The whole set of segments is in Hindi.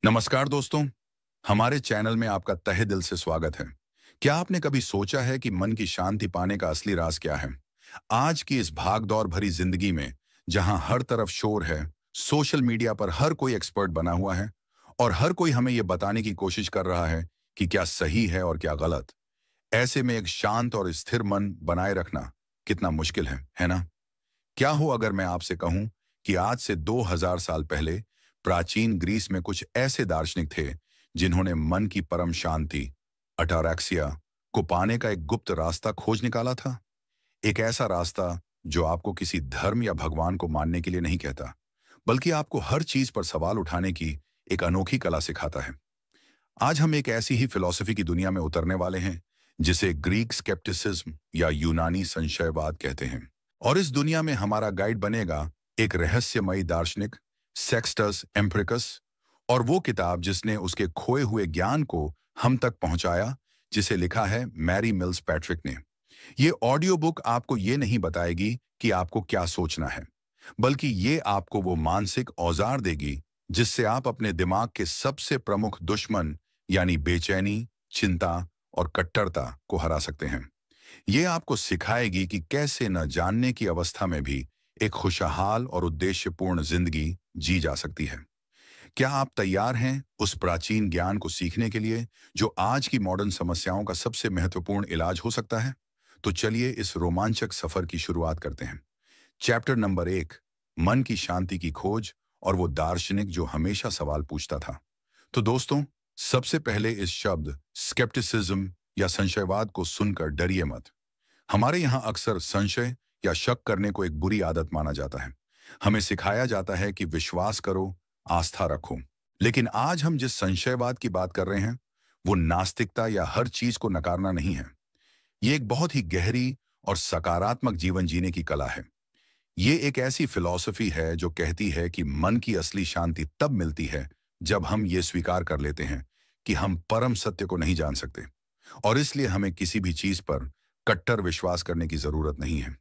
नमस्कार दोस्तों, हमारे चैनल में आपका तहे दिल से स्वागत है। क्या आपने कभी सोचा है कि मन की शांति पाने का असली राज क्या है? आज की इस भाग-दौड़ भरी जिंदगी में, जहां हर तरफ शोर है, सोशल मीडिया पर हर कोई एक्सपर्ट बना हुआ है और हर कोई हमें यह बताने की कोशिश कर रहा है कि क्या सही है और क्या गलत। ऐसे में एक शांत और स्थिर मन बनाए रखना कितना मुश्किल है ना? क्या हो अगर मैं आपसे कहूं कि आज से 2000 साल पहले प्राचीन ग्रीस में कुछ ऐसे दार्शनिक थे जिन्होंने मन की परम शांति अटारैक्सिया को पाने का एक गुप्त रास्ता खोज निकाला था। एक ऐसा रास्ता जो आपको किसी धर्म या भगवान को मानने के लिए नहीं कहता, बल्कि आपको हर चीज पर सवाल उठाने की एक अनोखी कला सिखाता है। आज हम एक ऐसी ही फिलॉसफी की दुनिया में उतरने वाले हैं जिसे ग्रीक स्केप्टिसिज्म या यूनानी संशयवाद कहते हैं। और इस दुनिया में हमारा गाइड बनेगा एक रहस्यमयी दार्शनिक सेक्सटस एम्पिरिकस, और वो किताब जिसने उसके खोए हुए ज्ञान को हम तक पहुंचाया, जिसे लिखा है मैरी मिल्स पैट्रिक ने। ये ऑडियो बुक आपको ये नहीं बताएगी कि आपको क्या सोचना है, बल्कि ये आपको वो मानसिक औजार देगी जिससे आप अपने दिमाग के सबसे प्रमुख दुश्मन यानी बेचैनी, चिंता और कट्टरता को हरा सकते हैं। ये आपको सिखाएगी कि कैसे न जानने की अवस्था में भी एक खुशहाल और उद्देश्यपूर्ण जिंदगी जी जा सकती है। क्या आप तैयार हैं उस प्राचीन ज्ञान को सीखने के लिए जो आज की मॉडर्न समस्याओं का सबसे महत्वपूर्ण इलाज हो सकता है? तो चलिए इस रोमांचक सफर की शुरुआत करते हैं। चैप्टर नंबर 1, मन की शांति की खोज और वो दार्शनिक जो हमेशा सवाल पूछता था। तो दोस्तों, सबसे पहले इस शब्द स्केप्टिसिज्म या संशयवाद को सुनकर डरिए मत। हमारे यहाँ अक्सर संशय या शक करने को एक बुरी आदत माना जाता है। हमें सिखाया जाता है कि विश्वास करो, आस्था रखो। लेकिन आज हम जिस संशयवाद की बात कर रहे हैं, वो नास्तिकता या हर चीज को नकारना नहीं है। ये एक बहुत ही गहरी और सकारात्मक जीवन जीने की कला है। ये एक ऐसी फिलॉसफी है जो कहती है कि मन की असली शांति तब मिलती है जब हम ये स्वीकार कर लेते हैं कि हम परम सत्य को नहीं जान सकते, और इसलिए हमें किसी भी चीज पर कट्टर विश्वास करने की जरूरत नहीं है।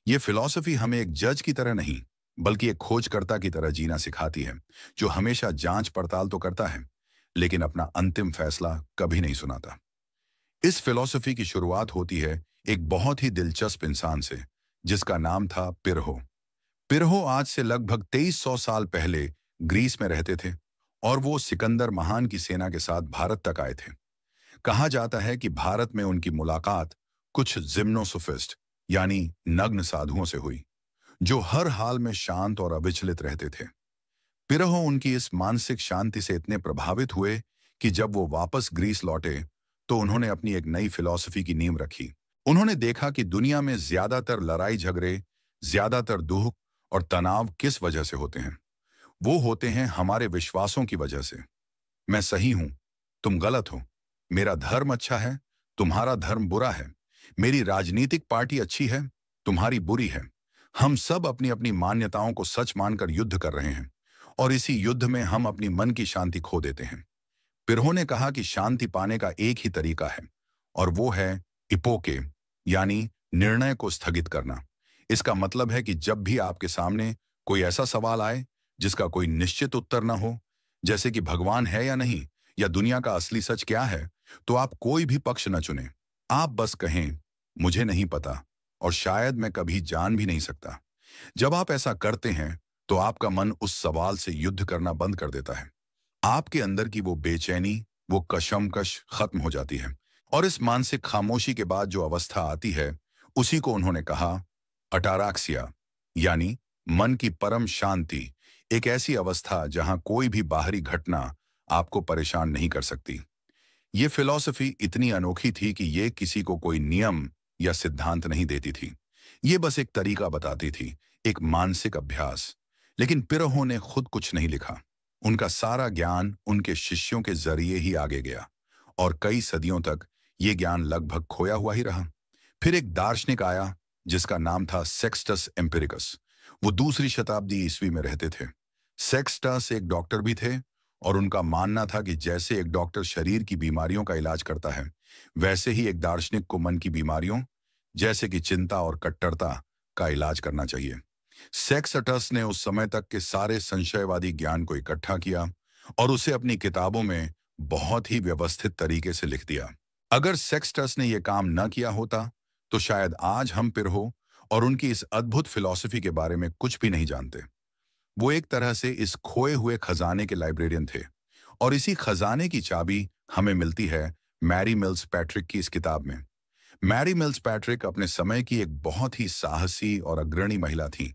ये फिलॉसफी हमें एक जज की तरह नहीं, बल्कि एक खोजकर्ता की तरह जीना सिखाती है, जो हमेशा जांच पड़ताल तो करता है, लेकिन अपना अंतिम फैसला कभी नहीं सुनाता। इस फिलॉसफी की शुरुआत होती है एक बहुत ही दिलचस्प इंसान से, जिसका नाम था पिरहो। पिरहो आज से लगभग 2300 साल पहले ग्रीस में रहते थे, और वो सिकंदर महान की सेना के साथ भारत तक आए थे। कहा जाता है कि भारत में उनकी मुलाकात कुछ जिम्नोसोफिस्ट यानी नग्न साधुओं से हुई, जो हर हाल में शांत और अविचलित रहते थे। पिरहो उनकी इस मानसिक शांति से इतने प्रभावित हुए कि जब वो वापस ग्रीस लौटे तो उन्होंने अपनी एक नई फिलॉसफी की नींव रखी। उन्होंने देखा कि दुनिया में ज्यादातर लड़ाई झगड़े, ज्यादातर दुख और तनाव किस वजह से होते हैं। वो होते हैं हमारे विश्वासों की वजह से। मैं सही हूं, तुम गलत हो। मेरा धर्म अच्छा है, तुम्हारा धर्म बुरा है। मेरी राजनीतिक पार्टी अच्छी है, तुम्हारी बुरी है। हम सब अपनी अपनी मान्यताओं को सच मानकर युद्ध कर रहे हैं, और इसी युद्ध में हम अपनी मन की शांति खो देते हैं। पिरहो ने कहा कि शांति पाने का एक ही तरीका है, और वो है इपोके, यानी निर्णय को स्थगित करना। इसका मतलब है कि जब भी आपके सामने कोई ऐसा सवाल आए जिसका कोई निश्चित उत्तर ना हो, जैसे कि भगवान है या नहीं, या दुनिया का असली सच क्या है, तो आप कोई भी पक्ष न चुनें। आप बस कहें, मुझे नहीं पता, और शायद मैं कभी जान भी नहीं सकता। जब आप ऐसा करते हैं तो आपका मन उस सवाल से युद्ध करना बंद कर देता है। आपके अंदर की वो बेचैनी, वो कशमकश खत्म हो जाती है, और इस मानसिक खामोशी के बाद जो अवस्था आती है, उसी को उन्होंने कहा अटाराक्सिया, यानी मन की परम शांति। एक ऐसी अवस्था जहां कोई भी बाहरी घटना आपको परेशान नहीं कर सकती। ये फिलॉसफी इतनी अनोखी थी कि ये किसी को कोई नियम या सिद्धांत नहीं देती थी। ये बस एक तरीका बताती थी, एक मानसिक अभ्यास। लेकिन पिरहो ने खुद कुछ नहीं लिखा। उनका सारा ज्ञान उनके शिष्यों के जरिए ही आगे गया, और कई सदियों तक ये ज्ञान लगभग खोया हुआ ही रहा। फिर एक दार्शनिक आया जिसका नाम था सेक्सटस एम्पिरिकस। वो दूसरी शताब्दी ईस्वी में रहते थे। सेक्सटस एक डॉक्टर भी थे, और उनका मानना था कि जैसे एक डॉक्टर शरीर की बीमारियों का इलाज करता है, वैसे ही एक दार्शनिक को मन की बीमारियों, जैसे कि चिंता और कट्टरता, का इलाज करना चाहिए। सेक्सटस ने उस समय तक के सारे संशयवादी ज्ञान को इकट्ठा किया और उसे अपनी किताबों में बहुत ही व्यवस्थित तरीके से लिख दिया। अगर सेक्सटस ने यह काम न किया होता, तो शायद आज हम पिरहो और उनकी इस अद्भुत फिलॉसफी के बारे में कुछ भी नहीं जानते। वो एक तरह से इस खोए हुए खजाने के लाइब्रेरियन थे, और इसी खजाने की चाबी हमें मिलती है मैरी मिल्स पैट्रिक की इस किताब में। मैरी मिल्स पैट्रिक अपने समय की एक बहुत ही साहसी और अग्रणी महिला थी,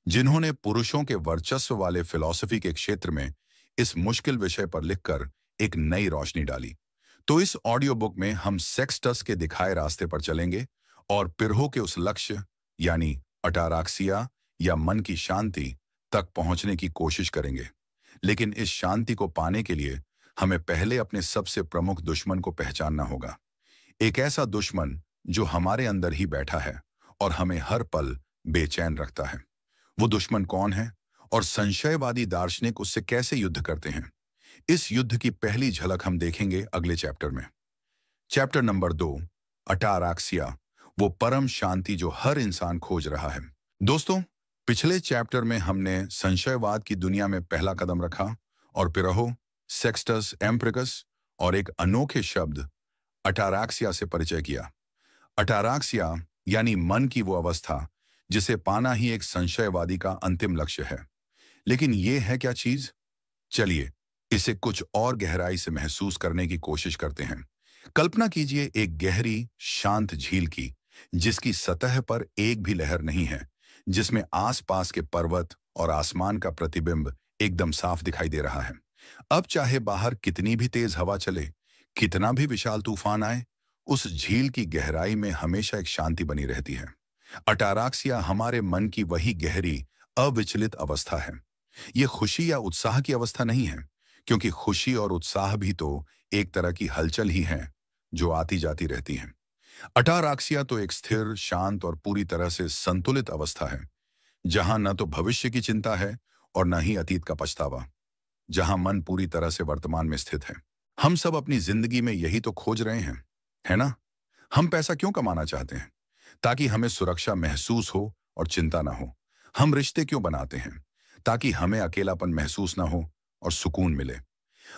जिन्होंने पुरुषों के वर्चस्व वाले फिलॉसफी के क्षेत्र में इस मुश्किल विषय पर लिखकर एक नई रोशनी डाली। तो इस ऑडियो बुक में हम सेक्सटस के दिखाए रास्ते पर चलेंगे और पिरहो के उस लक्ष्य, यानी अटाराक्सिया या मन की शांति तक पहुंचने की कोशिश करेंगे। लेकिन इस शांति को पाने के लिए हमें पहले अपने सबसे प्रमुख दुश्मन को पहचानना होगा। एक ऐसा दुश्मन जो हमारे अंदर ही बैठा है और हमें हर पल बेचैन रखता है। वो दुश्मन कौन है और संशयवादी दार्शनिक उससे कैसे युद्ध करते हैं? इस युद्ध की पहली झलक हम देखेंगे अगले चैप्टर में। चैप्टर नंबर 2, अटाराक्सिया, वो परम शांति जो हर इंसान खोज रहा है। दोस्तों, पिछले चैप्टर में हमने संशयवाद की दुनिया में पहला कदम रखा और पिरहो, सेक्सटस एम्प्रिकस और एक अनोखे शब्द अटाराक्सिया से परिचय किया। अटाराक्सिया यानी मन की वो अवस्था जिसे पाना ही एक संशयवादी का अंतिम लक्ष्य है। लेकिन ये है क्या चीज? चलिए इसे कुछ और गहराई से महसूस करने की कोशिश करते हैं। कल्पना कीजिए एक गहरी शांत झील की, जिसकी सतह पर एक भी लहर नहीं है, जिसमें आसपास के पर्वत और आसमान का प्रतिबिंब एकदम साफ दिखाई दे रहा है। अब चाहे बाहर कितनी भी तेज हवा चले, कितना भी विशाल तूफान आए, उस झील की गहराई में हमेशा एक शांति बनी रहती है। अटाराक्सिया हमारे मन की वही गहरी अविचलित अवस्था है। ये खुशी या उत्साह की अवस्था नहीं है, क्योंकि खुशी और उत्साह भी तो एक तरह की हलचल ही है जो आती जाती रहती है। अटाराक्सिया तो एक स्थिर, शांत और पूरी तरह से संतुलित अवस्था है, जहां न तो भविष्य की चिंता है और न ही अतीत का पछतावा, जहां मन पूरी तरह से वर्तमान में स्थित है। हम सब अपनी जिंदगी में यही तो खोज रहे हैं, है ना? हम पैसा क्यों कमाना चाहते हैं? ताकि हमें सुरक्षा महसूस हो और चिंता ना हो। हम रिश्ते क्यों बनाते हैं? ताकि हमें अकेलापन महसूस ना हो और सुकून मिले।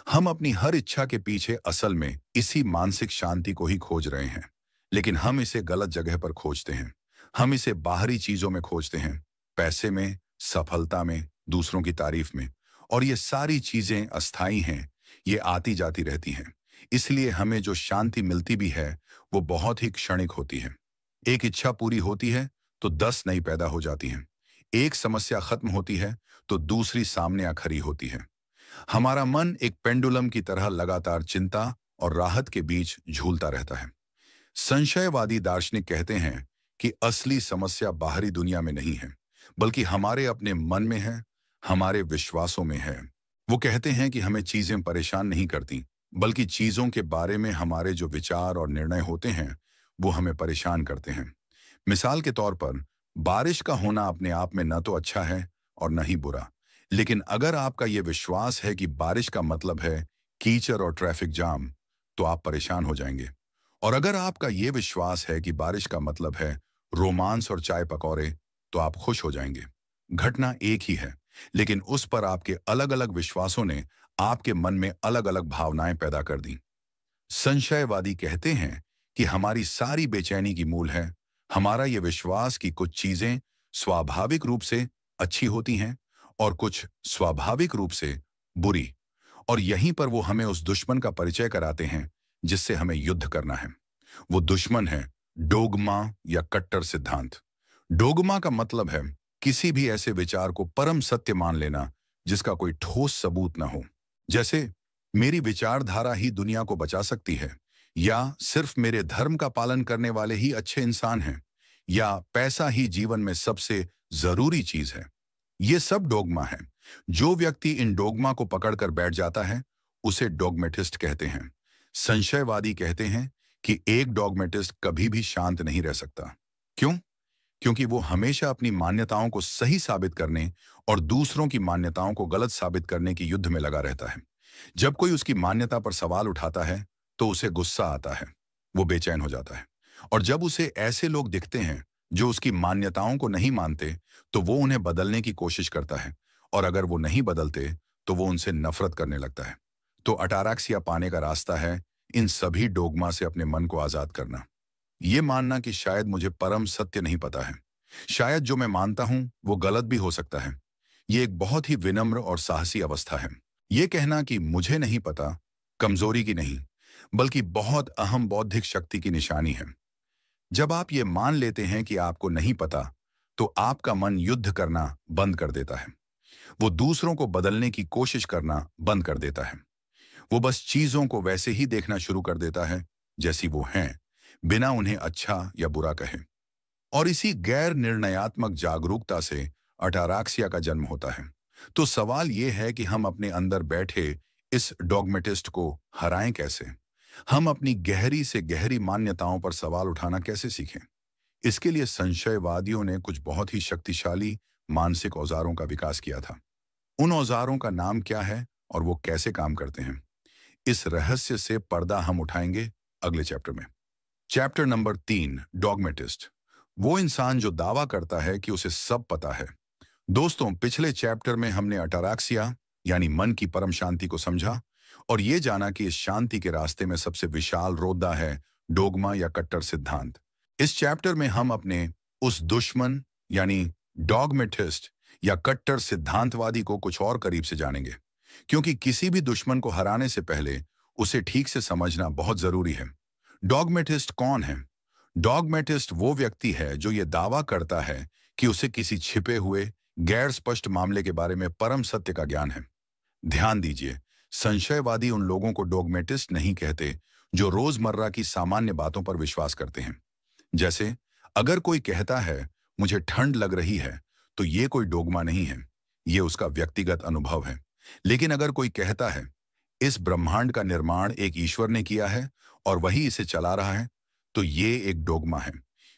हम अपनी हर इच्छा के पीछे असल में इसी मानसिक शांति को ही खोज रहे हैं, लेकिन हम इसे गलत जगह पर खोजते हैं। हम इसे बाहरी चीजों में खोजते हैं, पैसे में, सफलता में, दूसरों की तारीफ में। और ये सारी चीजें अस्थायी हैं, ये आती जाती रहती हैं। इसलिए हमें जो शांति मिलती भी है, वो बहुत ही क्षणिक होती है। एक इच्छा पूरी होती है तो 10 नई पैदा हो जाती हैं। एक समस्या खत्म होती है तो दूसरी सामने आ खड़ी होती है। हमारा मन एक पेंडुलम की तरह लगातार चिंता और राहत के बीच झूलता रहता है। संशयवादी दार्शनिक कहते हैं कि असली समस्या बाहरी दुनिया में नहीं है, बल्कि हमारे अपने मन में है, हमारे विश्वासों में है। वो कहते हैं कि हमें चीजें परेशान नहीं करती, बल्कि चीजों के बारे में हमारे जो विचार और निर्णय होते हैं, वो हमें परेशान करते हैं। मिसाल के तौर पर, बारिश का होना अपने आप में न तो अच्छा है और न ही बुरा, लेकिन अगर आपका ये विश्वास है कि बारिश का मतलब है कीचड़ और ट्रैफिक जाम, तो आप परेशान हो जाएंगे। और अगर आपका ये विश्वास है कि बारिश का मतलब है रोमांस और चाय पकौड़े, तो आप खुश हो जाएंगे। घटना एक ही है, लेकिन उस पर आपके अलग अलग विश्वासों ने आपके मन में अलग अलग भावनाएं पैदा कर दी। संशयवादी कहते हैं कि हमारी सारी बेचैनी की मूल है हमारा ये विश्वास कि कुछ चीजें स्वाभाविक रूप से अच्छी होती हैं और कुछ स्वाभाविक रूप से बुरी। और यहीं पर वो हमें उस दुश्मन का परिचय कराते हैं जिससे हमें युद्ध करना है। वो दुश्मन है डोगमा या कट्टर सिद्धांत। डोगमा का मतलब है किसी भी ऐसे विचार को परम सत्य मान लेना जिसका कोई ठोस सबूत ना हो। जैसे मेरी विचारधारा ही दुनिया को बचा सकती है, या सिर्फ मेरे धर्म का पालन करने वाले ही अच्छे इंसान हैं, या पैसा ही जीवन में सबसे जरूरी चीज है। ये सब डोगमा है। जो व्यक्ति इन डोगमा को पकड़कर बैठ जाता है उसे डोगमेटिस्ट कहते हैं। संशयवादी कहते हैं कि एक डोगमेटिस्ट कभी भी शांत नहीं रह सकता। क्यों? क्योंकि वो हमेशा अपनी मान्यताओं को सही साबित करने और दूसरों की मान्यताओं को गलत साबित करने की युद्ध में लगा रहता है। जब कोई उसकी मान्यता पर सवाल उठाता है तो उसे गुस्सा आता है, वो बेचैन हो जाता है। और जब उसे ऐसे लोग दिखते हैं जो उसकी मान्यताओं को नहीं मानते, तो वो उन्हें बदलने की कोशिश करता है। और अगर वो नहीं बदलते तो वो उनसे नफरत करने लगता है। तो अटारैक्सिया पाने का रास्ता है इन सभी डोगमा से अपने मन को आजाद करना। ये मानना कि शायद मुझे परम सत्य नहीं पता है, शायद जो मैं मानता हूं वो गलत भी हो सकता है। ये एक बहुत ही विनम्र और साहसी अवस्था है। ये कहना कि मुझे नहीं पता कमजोरी की नहीं, बल्कि बहुत अहम बौद्धिक शक्ति की निशानी है। जब आप ये मान लेते हैं कि आपको नहीं पता, तो आपका मन युद्ध करना बंद कर देता है। वो दूसरों को बदलने की कोशिश करना बंद कर देता है। वो बस चीजों को वैसे ही देखना शुरू कर देता है जैसी वो हैं, बिना उन्हें अच्छा या बुरा कहे। और इसी गैर निर्णयात्मक जागरूकता से अटारैक्सिया का जन्म होता है। तो सवाल ये है कि हम अपने अंदर बैठे इस डॉगमेटिस्ट को हराएं कैसे? हम अपनी गहरी से गहरी मान्यताओं पर सवाल उठाना कैसे सीखें? इसके लिए संशयवादियों ने कुछ बहुत ही शक्तिशाली मानसिक औजारों का विकास किया था। उन औजारों का नाम क्या है और वो कैसे काम करते हैं? इस रहस्य से पर्दा हम उठाएंगे अगले चैप्टर में। चैप्टर नंबर 3, डॉगमेटिस्ट, वो इंसान जो दावा करता है कि उसे सब पता है। दोस्तों, पिछले चैप्टर में हमने अटारैक्सिया यानी मन की परम शांति को समझा और ये जाना कि इस शांति के रास्ते में सबसे विशाल रोदा है डोगमा या कट्टर सिद्धांत। इस चैप्टर में हम अपने उस दुश्मन यानी डॉगमेटिस्ट या कट्टर सिद्धांतवादी को कुछ और करीब से जानेंगे, क्योंकि किसी भी दुश्मन को हराने से पहले उसे ठीक से समझना बहुत जरूरी है। डॉगमेटिस्ट कौन है? डॉगमेटिस्ट वो व्यक्ति है जो ये दावा करता है कि उसे किसी छिपे हुए गैर स्पष्ट मामले के बारे में परम सत्य का ज्ञान है। ध्यान दीजिए, संशयवादी उन लोगों को डॉगमेटिस्ट नहीं कहते जो रोजमर्रा की सामान्य बातों पर विश्वास करते हैं। जैसे अगर कोई कहता है मुझे ठंड लग रही है, तो ये कोई डोगमा नहीं है, ये उसका व्यक्तिगत अनुभव है। लेकिन अगर कोई कहता है इस ब्रह्मांड का निर्माण एक ईश्वर ने किया है और वही इसे चला रहा है, तो ये एक डोगमा है,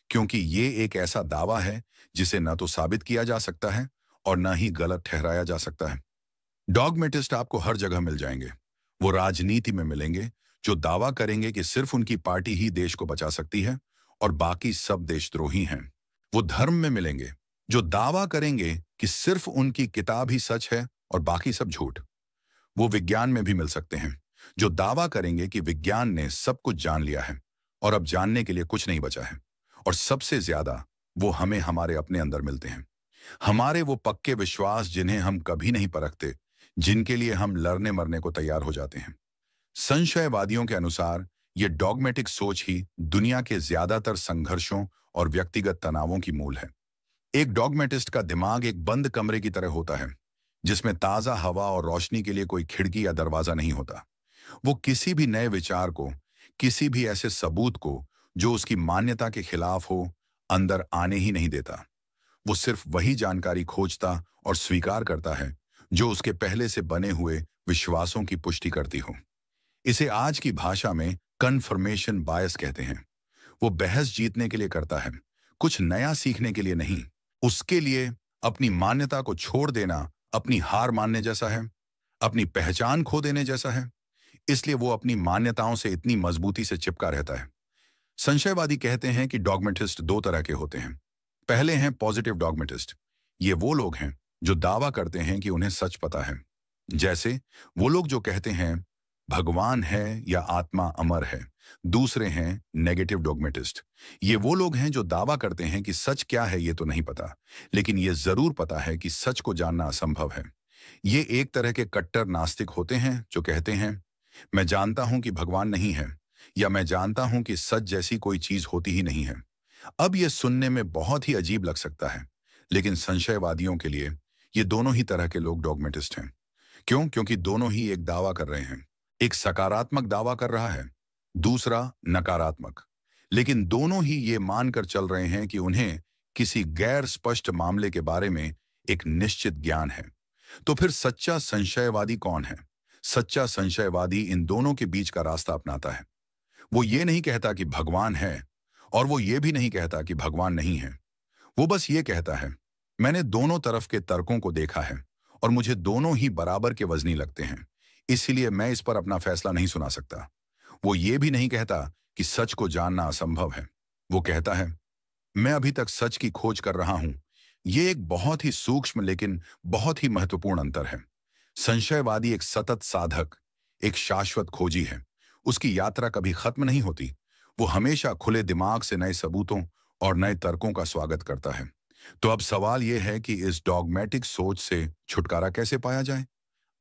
क्योंकि ये एक ऐसा दावा है जिसे न तो साबित किया जा सकता है और न ही गलत ठहराया जा सकता है। डॉगमेटिस्ट आपको हर जगह मिल जाएंगे। वो राजनीति में मिलेंगे जो दावा करेंगे कि सिर्फ उनकी पार्टी ही देश को बचा सकती है और बाकी सब देशद्रोही हैं। वो धर्म में मिलेंगे जो दावा करेंगे कि सिर्फ उनकी किताब ही सच है और बाकी सब झूठ। वो विज्ञान में भी मिल सकते हैं जो दावा करेंगे कि विज्ञान ने सब कुछ जान लिया है और अब जानने के लिए कुछ नहीं बचा है। और सबसे ज्यादा वो हमें हमारे अपने अंदर मिलते हैं, हमारे वो पक्के विश्वास जिन्हें हम कभी नहीं परखते, जिनके लिए हम लड़ने मरने को तैयार हो जाते हैं। संशयवादियों के अनुसार ये डॉगमेटिक सोच ही दुनिया के ज्यादातर संघर्षों और व्यक्तिगत तनावों की मूल है। एक डॉगमेटिस्ट का दिमाग एक बंद कमरे की तरह होता है जिसमें ताजा हवा और रोशनी के लिए कोई खिड़की या दरवाजा नहीं होता। वो किसी भी नए विचार को, किसी भी ऐसे सबूत को जो उसकी मान्यता के खिलाफ हो, अंदर आने ही नहीं देता। वो सिर्फ वही जानकारी खोजता और स्वीकार करता है जो उसके पहले से बने हुए विश्वासों की पुष्टि करती हो। इसे आज की भाषा में कन्फर्मेशन बायस कहते हैं। वो बहस जीतने के लिए करता है, कुछ नया सीखने के लिए नहीं। उसके लिए अपनी मान्यता को छोड़ देना अपनी हार मानने जैसा है, अपनी पहचान खो देने जैसा है। इसलिए वो अपनी मान्यताओं से इतनी मजबूती से चिपका रहता है। संशयवादी कहते हैं कि डॉगमेटिस्ट दो तरह के होते हैं। पहले हैं पॉजिटिव डॉगमेटिस्ट। ये वो लोग हैं जो दावा करते हैं कि उन्हें सच पता है। जैसे वो लोग जो कहते हैं भगवान है या आत्मा अमर है। दूसरे हैं नेगेटिव डॉगमेटिस्ट। ये वो लोग हैं जो दावा करते हैं कि सच क्या है ये तो नहीं पता, लेकिन ये जरूर पता है कि सच को जानना असंभव है। ये एक तरह के कट्टर नास्तिक होते हैं जो कहते हैं मैं जानता हूं कि भगवान नहीं है, या मैं जानता हूं कि सच जैसी कोई चीज होती ही नहीं है। अब यह सुनने में बहुत ही अजीब लग सकता है, लेकिन संशयवादियों के लिए ये दोनों ही तरह के लोग डॉगमेटिस्ट हैं। क्यों? क्योंकि दोनों ही एक दावा कर रहे हैं। एक सकारात्मक दावा कर रहा है, दूसरा नकारात्मक। लेकिन दोनों ही ये मानकर चल रहे हैं कि उन्हें किसी गैर स्पष्ट मामले के बारे में एक निश्चित ज्ञान है। तो फिर सच्चा संशयवादी कौन है? सच्चा संशयवादी इन दोनों के बीच का रास्ता अपनाता है। वो ये नहीं कहता कि भगवान है और वो ये भी नहीं कहता कि भगवान नहीं है। वो बस ये कहता है मैंने दोनों तरफ के तर्कों को देखा है और मुझे दोनों ही बराबर के वजनी लगते हैं, इसीलिए मैं इस पर अपना फैसला नहीं सुना सकता। वो ये भी नहीं कहता कि सच को जानना असंभव है। वो कहता है मैं अभी तक सच की खोज कर रहा हूं। ये एक बहुत ही सूक्ष्म लेकिन बहुत ही महत्वपूर्ण अंतर है। संशयवादी एक सतत साधक, एक शाश्वत खोजी है। उसकी यात्रा कभी खत्म नहीं होती। वो हमेशा खुले दिमाग से नए सबूतों और नए तर्कों का स्वागत करता है। तो अब सवाल यह है कि इस डॉगमेटिक सोच से छुटकारा कैसे पाया जाए?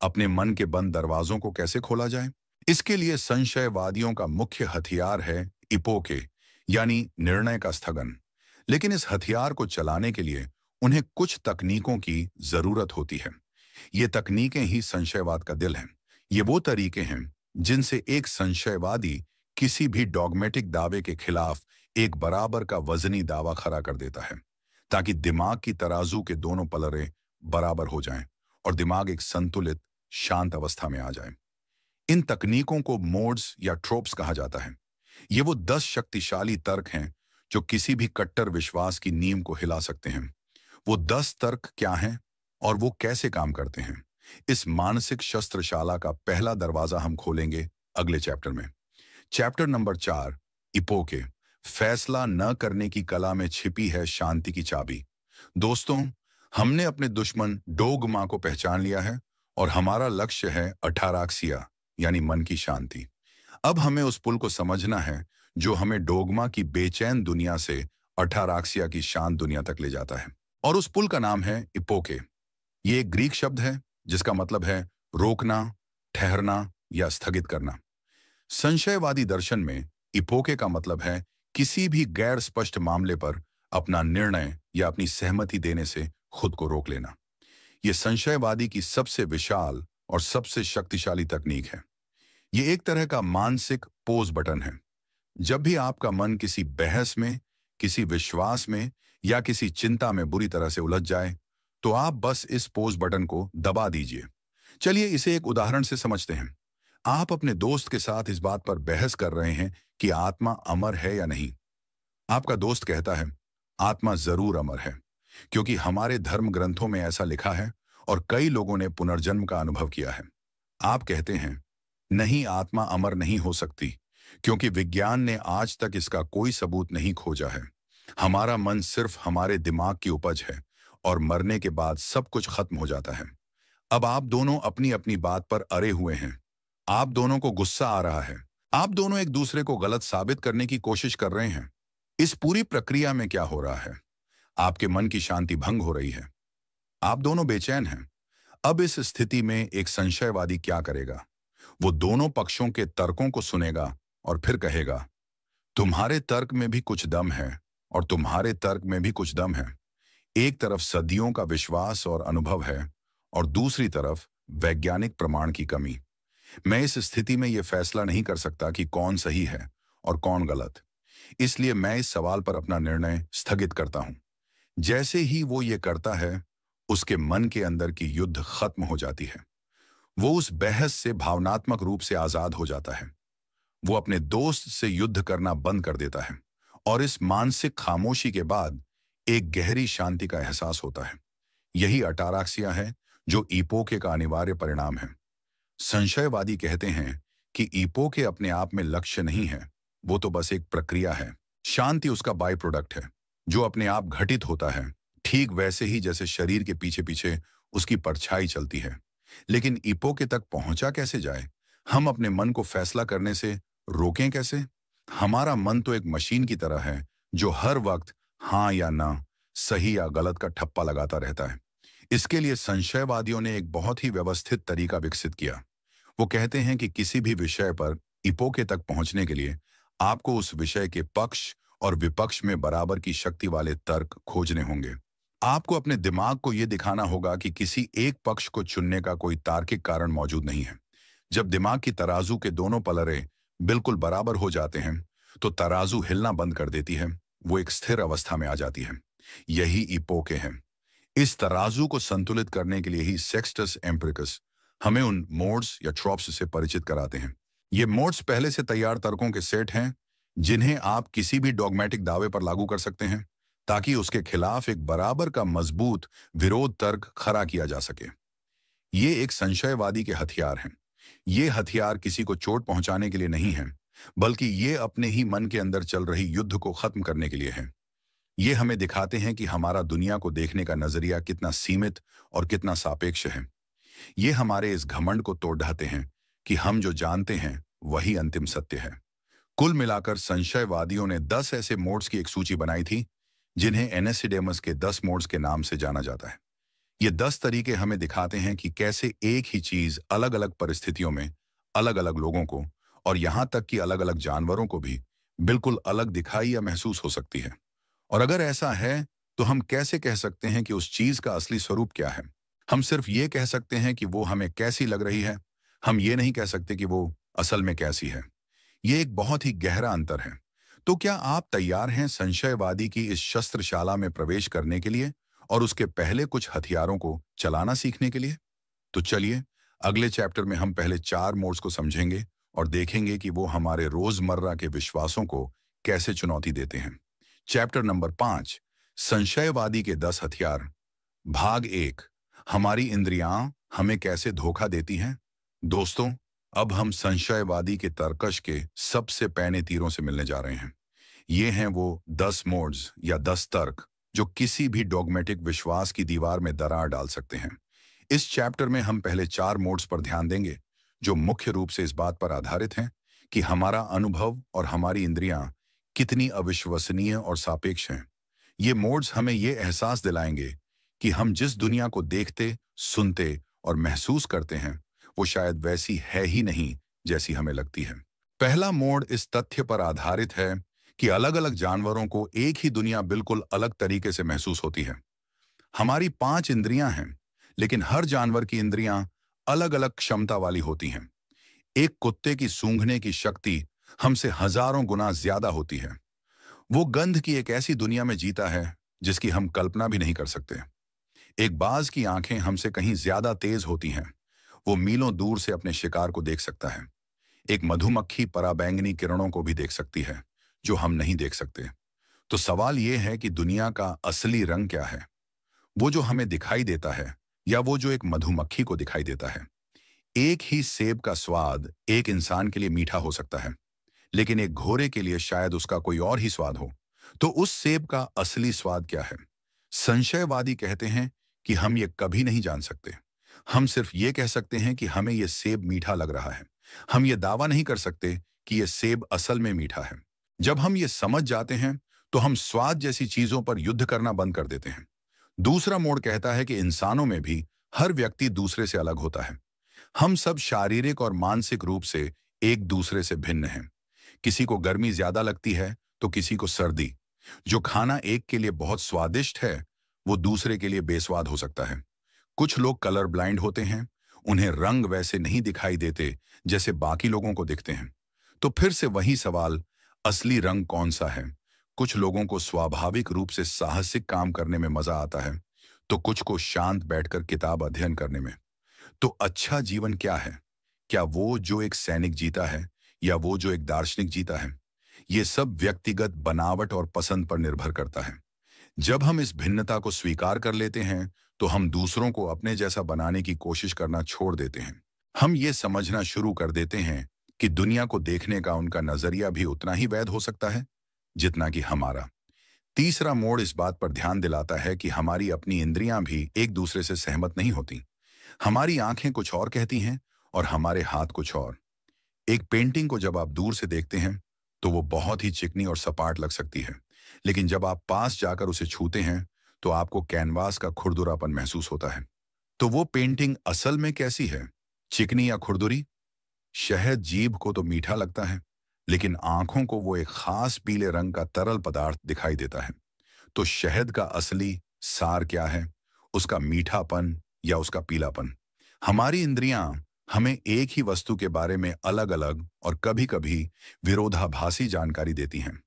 अपने मन के बंद दरवाजों को कैसे खोला जाए? इसके लिए संशयवादियों का मुख्य हथियार है इपोके, यानी निर्णय का स्थगन। लेकिन इस हथियार को चलाने के लिए उन्हें कुछ तकनीकों की जरूरत होती है। ये तकनीकें ही संशयवाद का दिल हैं। ये वो तरीके हैं जिनसे एक संशयवादी किसी भी डॉगमेटिक दावे के खिलाफ एक बराबर का वजनी दावा खड़ा कर देता है, ताकि दिमाग की तराजू के दोनों पलड़े बराबर हो जाएं और दिमाग एक संतुलित, शांत अवस्था में आ जाए। इन तकनीकों को मोड्स या ट्रोप्स कहा जाता है। ये वो 10 शक्तिशाली तर्क हैं जो किसी भी कट्टर विश्वास की नींव को हिला सकते हैं। वो 10 तर्क क्या हैं और वो कैसे काम करते हैं, इस मानसिक शस्त्रशाला का पहला दरवाजा हम खोलेंगे अगले चैप्टर में। चैप्टर नंबर 4, इपोके, फैसला न करने की कला में छिपी है शांति की चाबी। दोस्तों, हमने अपने दुश्मन डोगमा को पहचान लिया है और हमारा लक्ष्य है अठाराक्सिया, यानी मन की शांति। अब हमें उस पुल को समझना है जो हमें डोगमा की बेचैन दुनिया से अठाराक्सिया की शांत दुनिया तक ले जाता है। और उस पुल का नाम है इपोके। ये एक ग्रीक शब्द है जिसका मतलब है रोकना, ठहरना या स्थगित करना। संशयवादी दर्शन में इपोके का मतलब है किसी भी गैर स्पष्ट मामले पर अपना निर्णय या अपनी सहमति देने से खुद को रोक लेना। यह संशयवादी की सबसे विशाल और सबसे शक्तिशाली तकनीक है। ये एक तरह का मानसिक पोज बटन है। जब भी आपका मन किसी बहस में, किसी विश्वास में या किसी चिंता में बुरी तरह से उलझ जाए, तो आप बस इस पोज बटन को दबा दीजिए। चलिए इसे एक उदाहरण से समझते हैं। आप अपने दोस्त के साथ इस बात पर बहस कर रहे हैं कि आत्मा अमर है या नहीं। आपका दोस्त कहता है, आत्मा जरूर अमर है, क्योंकि हमारे धर्म ग्रंथों में ऐसा लिखा है और कई लोगों ने पुनर्जन्म का अनुभव किया है। आप कहते हैं, नहीं, आत्मा अमर नहीं हो सकती, क्योंकि विज्ञान ने आज तक इसका कोई सबूत नहीं खोजा है। हमारा मन सिर्फ हमारे दिमाग की उपज है और मरने के बाद सब कुछ खत्म हो जाता है। अब आप दोनों अपनी अपनी बात पर अड़े हुए हैं। आप दोनों को गुस्सा आ रहा है। आप दोनों एक दूसरे को गलत साबित करने की कोशिश कर रहे हैं। इस पूरी प्रक्रिया में क्या हो रहा है? आपके मन की शांति भंग हो रही है। आप दोनों बेचैन हैं। अब इस स्थिति में एक संशयवादी क्या करेगा? वो दोनों पक्षों के तर्कों को सुनेगा और फिर कहेगा, तुम्हारे तर्क में भी कुछ दम है और तुम्हारे तर्क में भी कुछ दम है। एक तरफ सदियों का विश्वास और अनुभव है और दूसरी तरफ वैज्ञानिक प्रमाण की कमी। मैं इस स्थिति में यह फैसला नहीं कर सकता कि कौन सही है और कौन गलत। इसलिए मैं इस सवाल पर अपना निर्णय स्थगित करता हूं। जैसे ही वो ये करता है, उसके मन के अंदर की युद्ध खत्म हो जाती है। वो उस बहस से भावनात्मक रूप से आजाद हो जाता है। वो अपने दोस्त से युद्ध करना बंद कर देता है और इस मानसिक खामोशी के बाद एक गहरी शांति का एहसास होता है। यही अटाराक्सिया है जो इपोके का अनिवार्य परिणाम है। संशयवादी कहते हैं कि इपोके अपने आप में लक्ष्य नहीं है, वो तो बस एक प्रक्रिया है। शांति उसका बाय प्रोडक्ट है जो अपने आप घटित होता है, ठीक वैसे ही जैसे शरीर के पीछे पीछे उसकी परछाई चलती है। लेकिन इपोके तक पहुंचा कैसे जाए? हम अपने मन को फैसला करने से रोकें कैसे? हमारा मन तो एक मशीन की तरह है जो हर वक्त हाँ या ना, सही या गलत का ठप्पा लगाता रहता है। इसके लिए संशयवादियों ने एक बहुत ही व्यवस्थित तरीका विकसित किया। वो कहते हैं कि किसी भी विषय पर इपोके तक पहुंचने के लिए आपको उस विषय के पक्ष और विपक्ष में बराबर की शक्ति वाले तर्क खोजने होंगे। आपको अपने दिमाग को यह दिखाना होगा कि किसी एक पक्ष को चुनने का कोई तार्किक कारण मौजूद नहीं है। जब दिमाग की तराजू के दोनों पलड़े बिल्कुल बराबर हो जाते हैं, तो तराजू हिलना बंद कर देती है। वो एक स्थिर अवस्था में आ जाती है। यही इपोके है। इस तराजू को संतुलित करने के लिए ही सेक्सटस एम्पिरिकस हमें उन मोड्स या ट्रॉप्स से परिचित कराते हैं। ये मोड्स पहले से तैयार तर्कों के सेट हैं जिन्हें आप किसी भी डॉगमेटिक दावे पर लागू कर सकते हैं, ताकि उसके खिलाफ एक बराबर का मजबूत विरोध तर्क खड़ा किया जा सके। ये एक संशयवादी के हथियार हैं। ये हथियार किसी को चोट पहुंचाने के लिए नहीं है, बल्कि ये अपने ही मन के अंदर चल रही युद्ध को खत्म करने के लिए है। ये हमें दिखाते हैं कि हमारा दुनिया को देखने का नजरिया कितना सीमित और कितना सापेक्ष है। ये हमारे इस घमंड को तोड़ ढाते हैं कि हम जो जानते हैं वही अंतिम सत्य है। कुल मिलाकर संशयवादियों ने 10 ऐसे मोड्स की एक सूची बनाई थी जिन्हें एनएसिडेमस के 10 मोड्स के नाम से जाना जाता है। ये 10 तरीके हमें दिखाते हैं कि कैसे एक ही चीज अलग अलग परिस्थितियों में अलग अलग लोगों को और यहां तक कि अलग अलग जानवरों को भी बिल्कुल अलग दिखाई या महसूस हो सकती है। और अगर ऐसा है तो हम कैसे कह सकते हैं कि उस चीज का असली स्वरूप क्या है? हम सिर्फ ये कह सकते हैं कि वो हमें कैसी लग रही है। हम ये नहीं कह सकते कि वो असल में कैसी है। ये एक बहुत ही गहरा अंतर है। तो क्या आप तैयार हैं संशयवादी की इस शस्त्रशाला में प्रवेश करने के लिए और उसके पहले कुछ हथियारों को चलाना सीखने के लिए? तो चलिए, अगले चैप्टर में हम पहले 4 मोड्स को समझेंगे और देखेंगे कि वो हमारे रोजमर्रा के विश्वासों को कैसे चुनौती देते हैं। चैप्टर नंबर 5, संशयवादी के 10 हथियार। भाग 1, हमारी इंद्रियां हमें कैसे धोखा देती हैं। दोस्तों, अब हम संशयवादी के तर्कश के सबसे पैने तीरों से मिलने जा रहे हैं। ये हैं वो 10 मोड्स या 10 तर्क जो किसी भी डॉगमेटिक विश्वास की दीवार में दरार डाल सकते हैं। इस चैप्टर में हम पहले 4 मोड्स पर ध्यान देंगे जो मुख्य रूप से इस बात पर आधारित हैं कि हमारा अनुभव और हमारी इंद्रियां कितनी अविश्वसनीय और सापेक्ष हैं। ये मोड्स हमें ये एहसास दिलाएंगे कि हम जिस दुनिया को देखते, सुनते और महसूस करते हैं वो शायद वैसी है ही नहीं जैसी हमें लगती है। पहला मोड इस तथ्य पर आधारित है कि अलग-अलग जानवरों को एक ही दुनिया बिल्कुल अलग तरीके से महसूस होती है। हमारी 5 इंद्रियां हैं, लेकिन हर जानवर की इंद्रियां अलग-अलग क्षमता वाली होती हैं। एक कुत्ते की सूंघने की शक्ति हमसे हजारों गुना ज्यादा होती है। वो गंध की एक ऐसी दुनिया में जीता है जिसकी हम कल्पना भी नहीं कर सकते। एक बाज की आंखें हमसे कहीं ज्यादा तेज होती हैं। वो मीलों दूर से अपने शिकार को देख सकता है। एक मधुमक्खी पराबैंगनी किरणों को भी देख सकती है जो हम नहीं देख सकते। तो सवाल यह है कि दुनिया का असली रंग क्या है? वो जो हमें दिखाई देता है या वो जो एक मधुमक्खी को दिखाई देता है? एक ही सेब का स्वाद एक इंसान के लिए मीठा हो सकता है, लेकिन एक घोड़े के लिए शायद उसका कोई और ही स्वाद हो। तो उस सेब का असली स्वाद क्या है? संशयवादी कहते हैं कि हम ये कभी नहीं जान सकते। हम सिर्फ ये कह सकते हैं कि हमें ये सेब मीठा लग रहा है। हम ये दावा नहीं कर सकते कि ये सेब असल में मीठा है। जब हम ये समझ जाते हैं तो हम स्वाद जैसी चीजों पर युद्ध करना बंद कर देते हैं। दूसरा मोड़ कहता है कि इंसानों में भी हर व्यक्ति दूसरे से अलग होता है। हम सब शारीरिक और मानसिक रूप से एक दूसरे से भिन्न हैं। किसी को गर्मी ज्यादा लगती है तो किसी को सर्दी। जो खाना एक के लिए बहुत स्वादिष्ट है वो दूसरे के लिए बेस्वाद हो सकता है। कुछ लोग कलर ब्लाइंड होते हैं, उन्हें रंग वैसे नहीं दिखाई देते जैसे बाकी लोगों को दिखते हैं। तो फिर से वही सवाल, असली रंग कौन सा है? कुछ लोगों को स्वाभाविक रूप से साहसिक काम करने में मजा आता है, तो कुछ को शांत बैठकर किताब अध्ययन करने में। तो अच्छा जीवन क्या है? क्या वो जो एक सैनिक जीता है या वो जो एक दार्शनिक जीता है? ये सब व्यक्तिगत बनावट और पसंद पर निर्भर करता है। जब हम इस भिन्नता को स्वीकार कर लेते हैं तो हम दूसरों को अपने जैसा बनाने की कोशिश करना छोड़ देते हैं। हम ये समझना शुरू कर देते हैं कि दुनिया को देखने का उनका नजरिया भी उतना ही वैध हो सकता है जितना कि हमारा। तीसरा मोड़ इस बात पर ध्यान दिलाता है कि हमारी अपनी इंद्रियां भी एक दूसरे से सहमत नहीं होती। हमारी आंखें कुछ और कहती हैं और हमारे हाथ कुछ और। एक पेंटिंग को जब आप दूर से देखते हैं तो वो बहुत ही चिकनी और सपाट लग सकती है, लेकिन जब आप पास जाकर उसे छूते हैं तो आपको कैनवास का खुरदुरापन महसूस होता है। तो वो पेंटिंग असल में कैसी है, चिकनी या खुरदुरी? शहद जीभ को तो मीठा लगता है, लेकिन आंखों को वो एक खास पीले रंग का तरल पदार्थ दिखाई देता है। तो शहद का असली सार क्या है, उसका मीठापन या उसका पीलापन? हमारी इंद्रियां हमें एक ही वस्तु के बारे में अलग अलग और कभी-कभी विरोधाभासी जानकारी देती हैं।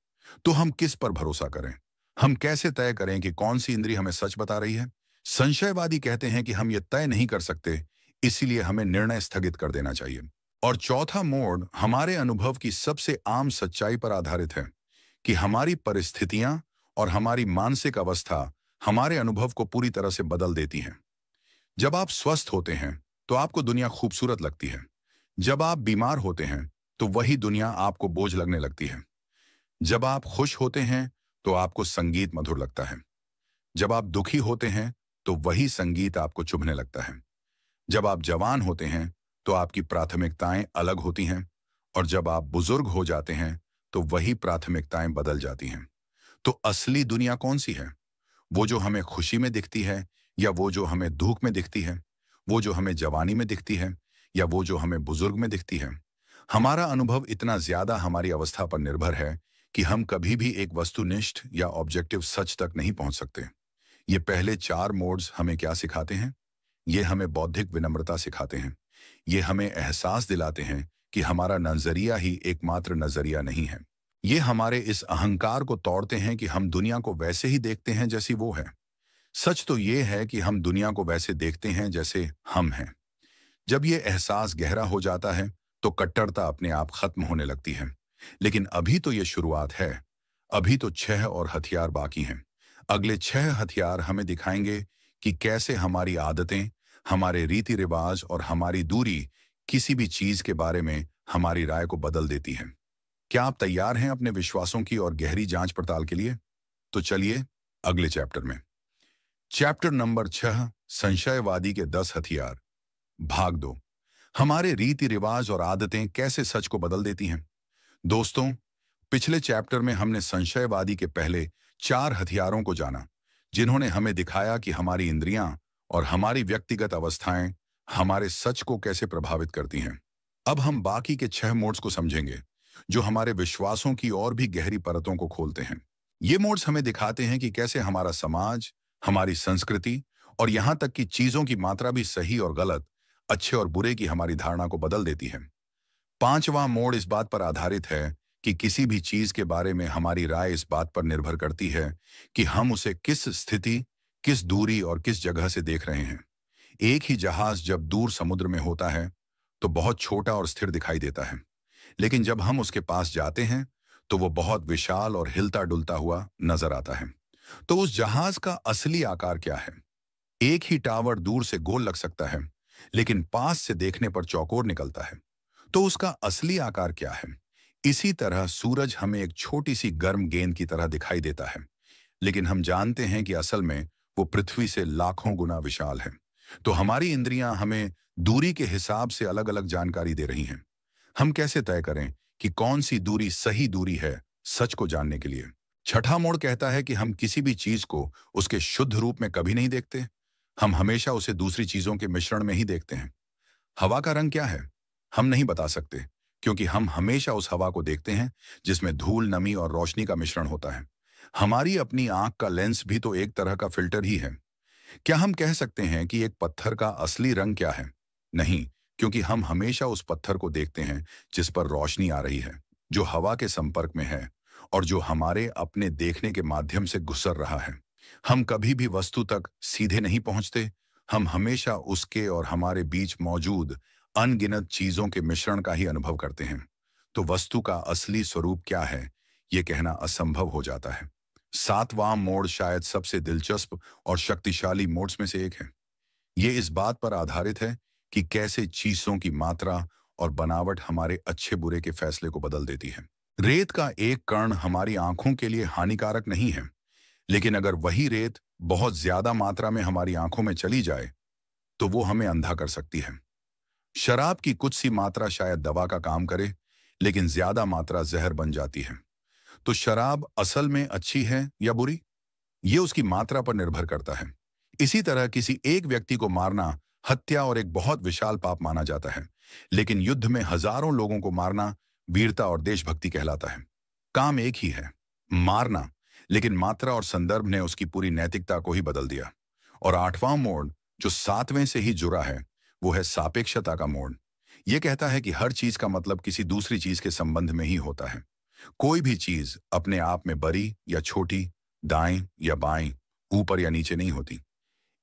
तो हम किस पर भरोसा करें? हम कैसे तय करें कि कौन सी इंद्री हमें सच बता रही है? संशयवादी कहते हैं कि हम ये तय नहीं कर सकते, इसीलिए हमें निर्णय स्थगित कर देना चाहिए। और चौथा मोड़ हमारे अनुभव की सबसे आम सच्चाई पर आधारित है कि हमारी परिस्थितियां और हमारी मानसिक अवस्था हमारे अनुभव को पूरी तरह से बदल देती हैं। जब आप स्वस्थ होते हैं तो आपको दुनिया खूबसूरत लगती है। जब आप बीमार होते हैं तो वही दुनिया आपको बोझ लगने लगती है। जब आप खुश होते हैं तो आपको संगीत मधुर लगता है। जब आप दुखी होते हैं तो वही संगीत आपको चुभने लगता है। जब आप जवान होते हैं तो आपकी प्राथमिकताएं अलग होती हैं, और जब आप बुजुर्ग हो जाते हैं तो वही प्राथमिकताएं बदल जाती हैं। तो असली दुनिया कौन सी है? वो जो हमें खुशी में दिखती है, या वो जो हमें दुख में दिखती है? वो जो हमें जवानी में दिखती है, या वो जो हमें बुजुर्ग में दिखती है? हमारा अनुभव इतना ज्यादा हमारी अवस्था पर निर्भर है कि हम कभी भी एक वस्तुनिष्ठ या ऑब्जेक्टिव सच तक नहीं पहुंच सकते। ये पहले 4 मोड्स हमें क्या सिखाते हैं? ये हमें बौद्धिक विनम्रता सिखाते हैं। ये हमें एहसास दिलाते हैं कि हमारा नजरिया ही एकमात्र नजरिया नहीं है। ये हमारे इस अहंकार को तोड़ते हैं कि हम दुनिया को वैसे ही देखते हैं जैसी वो है। सच तो ये है कि हम दुनिया को वैसे देखते हैं जैसे हम हैं। जब ये एहसास गहरा हो जाता है तो कट्टरता अपने आप खत्म होने लगती है। लेकिन अभी तो ये शुरुआत है। अभी तो 6 और हथियार बाकी हैं। अगले 6 हथियार हमें दिखाएंगे कि कैसे हमारी आदतें, हमारे रीति रिवाज और हमारी दूरी किसी भी चीज के बारे में हमारी राय को बदल देती है। क्या आप तैयार हैं अपने विश्वासों की और गहरी जांच पड़ताल के लिए? तो चलिए अगले चैप्टर में। चैप्टर नंबर 6, संशयवादी के 10 हथियार। भाग 2। हमारे रीति रिवाज और आदतें कैसे सच को बदल देती हैं। दोस्तों, पिछले चैप्टर में हमने संशयवादी के पहले 4 हथियारों को जाना, जिन्होंने हमें दिखाया कि हमारी इंद्रियां और हमारी व्यक्तिगत अवस्थाएं हमारे सच को कैसे प्रभावित करती हैं। अब हम बाकी के 6 मोड्स को समझेंगे, जो हमारे विश्वासों की और भी गहरी परतों को खोलते हैं। ये मोड्स हमें दिखाते हैं कि कैसे हमारा समाज, हमारी संस्कृति और यहाँ तक कि चीजों की मात्रा भी सही और गलत, अच्छे और बुरे की हमारी धारणा को बदल देती है। 5वां मोड इस बात पर आधारित है कि किसी भी चीज के बारे में हमारी राय इस बात पर निर्भर करती है कि हम उसे किस स्थिति, किस दूरी और किस जगह से देख रहे हैं। एक ही जहाज जब दूर समुद्र में होता है तो बहुत छोटा और स्थिर दिखाई देता है, लेकिन जब हम उसके पास जाते हैं तो वो बहुत विशाल और हिलता डुलता हुआ नजर आता है। तो उस जहाज का असली आकार क्या है? एक ही टावर दूर से गोल लग सकता है, लेकिन पास से देखने पर चौकोर निकलता है। तो उसका असली आकार क्या है? इसी तरह सूरज हमें एक छोटी सी गर्म गेंद की तरह दिखाई देता है, लेकिन हम जानते हैं कि असल में वो पृथ्वी से लाखों गुना विशाल है। तो हमारी इंद्रियां हमें दूरी के हिसाब से अलग अलग जानकारी दे रही हैं। हम कैसे तय करें कि कौन सी दूरी सही दूरी है सच को जानने के लिए? छठा मोड़ कहता है कि हम किसी भी चीज को उसके शुद्ध रूप में कभी नहीं देखते। हम हमेशा उसे दूसरी चीजों के मिश्रण में ही देखते हैं। हवा का रंग क्या है? हम नहीं बता सकते, क्योंकि हम हमेशा उस हवा को देखते हैं जिसमें धूल, नमी और रोशनी का मिश्रण होता है। हमारी अपनी आंख का लेंस भी तो एक तरह का फिल्टर ही है। क्या हम कह सकते हैं कि एक पत्थर का असली रंग क्या है? नहीं, क्योंकि हम हमेशा उस पत्थर को देखते हैं जिस पर रोशनी आ रही है, जो हवा के संपर्क में है और जो हमारे अपने देखने के माध्यम से गुजर रहा है। हम कभी भी वस्तु तक सीधे नहीं पहुंचते। हम हमेशा उसके और हमारे बीच मौजूद अनगिनत चीजों के मिश्रण का ही अनुभव करते हैं। तो वस्तु का असली स्वरूप क्या है, ये कहना असंभव हो जाता है। 7वां मोड़ शायद सबसे दिलचस्प और शक्तिशाली मोड्स में से एक है। ये इस बात पर आधारित है कि कैसे चीजों की मात्रा और बनावट हमारे अच्छे बुरे के फैसले को बदल देती है। रेत का एक कण हमारी आंखों के लिए हानिकारक नहीं है, लेकिन अगर वही रेत बहुत ज्यादा मात्रा में हमारी आंखों में चली जाए तो वो हमें अंधा कर सकती है। शराब की कुछ सी मात्रा शायद दवा का काम करे, लेकिन ज्यादा मात्रा जहर बन जाती है। तो शराब असल में अच्छी है या बुरी, ये उसकी मात्रा पर निर्भर करता है। इसी तरह किसी एक व्यक्ति को मारना हत्या और एक बहुत विशाल पाप माना जाता है, लेकिन युद्ध में हजारों लोगों को मारना वीरता और देशभक्ति कहलाता है। काम एक ही है, मारना, लेकिन मात्रा और संदर्भ ने उसकी पूरी नैतिकता को ही बदल दिया। और 8वां मोड़, जो 7वें से ही जुड़ा है, वो है सापेक्षता का मोड़। यह कहता है कि हर चीज का मतलब किसी दूसरी चीज के संबंध में ही होता है। कोई भी चीज अपने आप में बड़ी या छोटी, दाएं या बाएं, ऊपर या नीचे नहीं होती।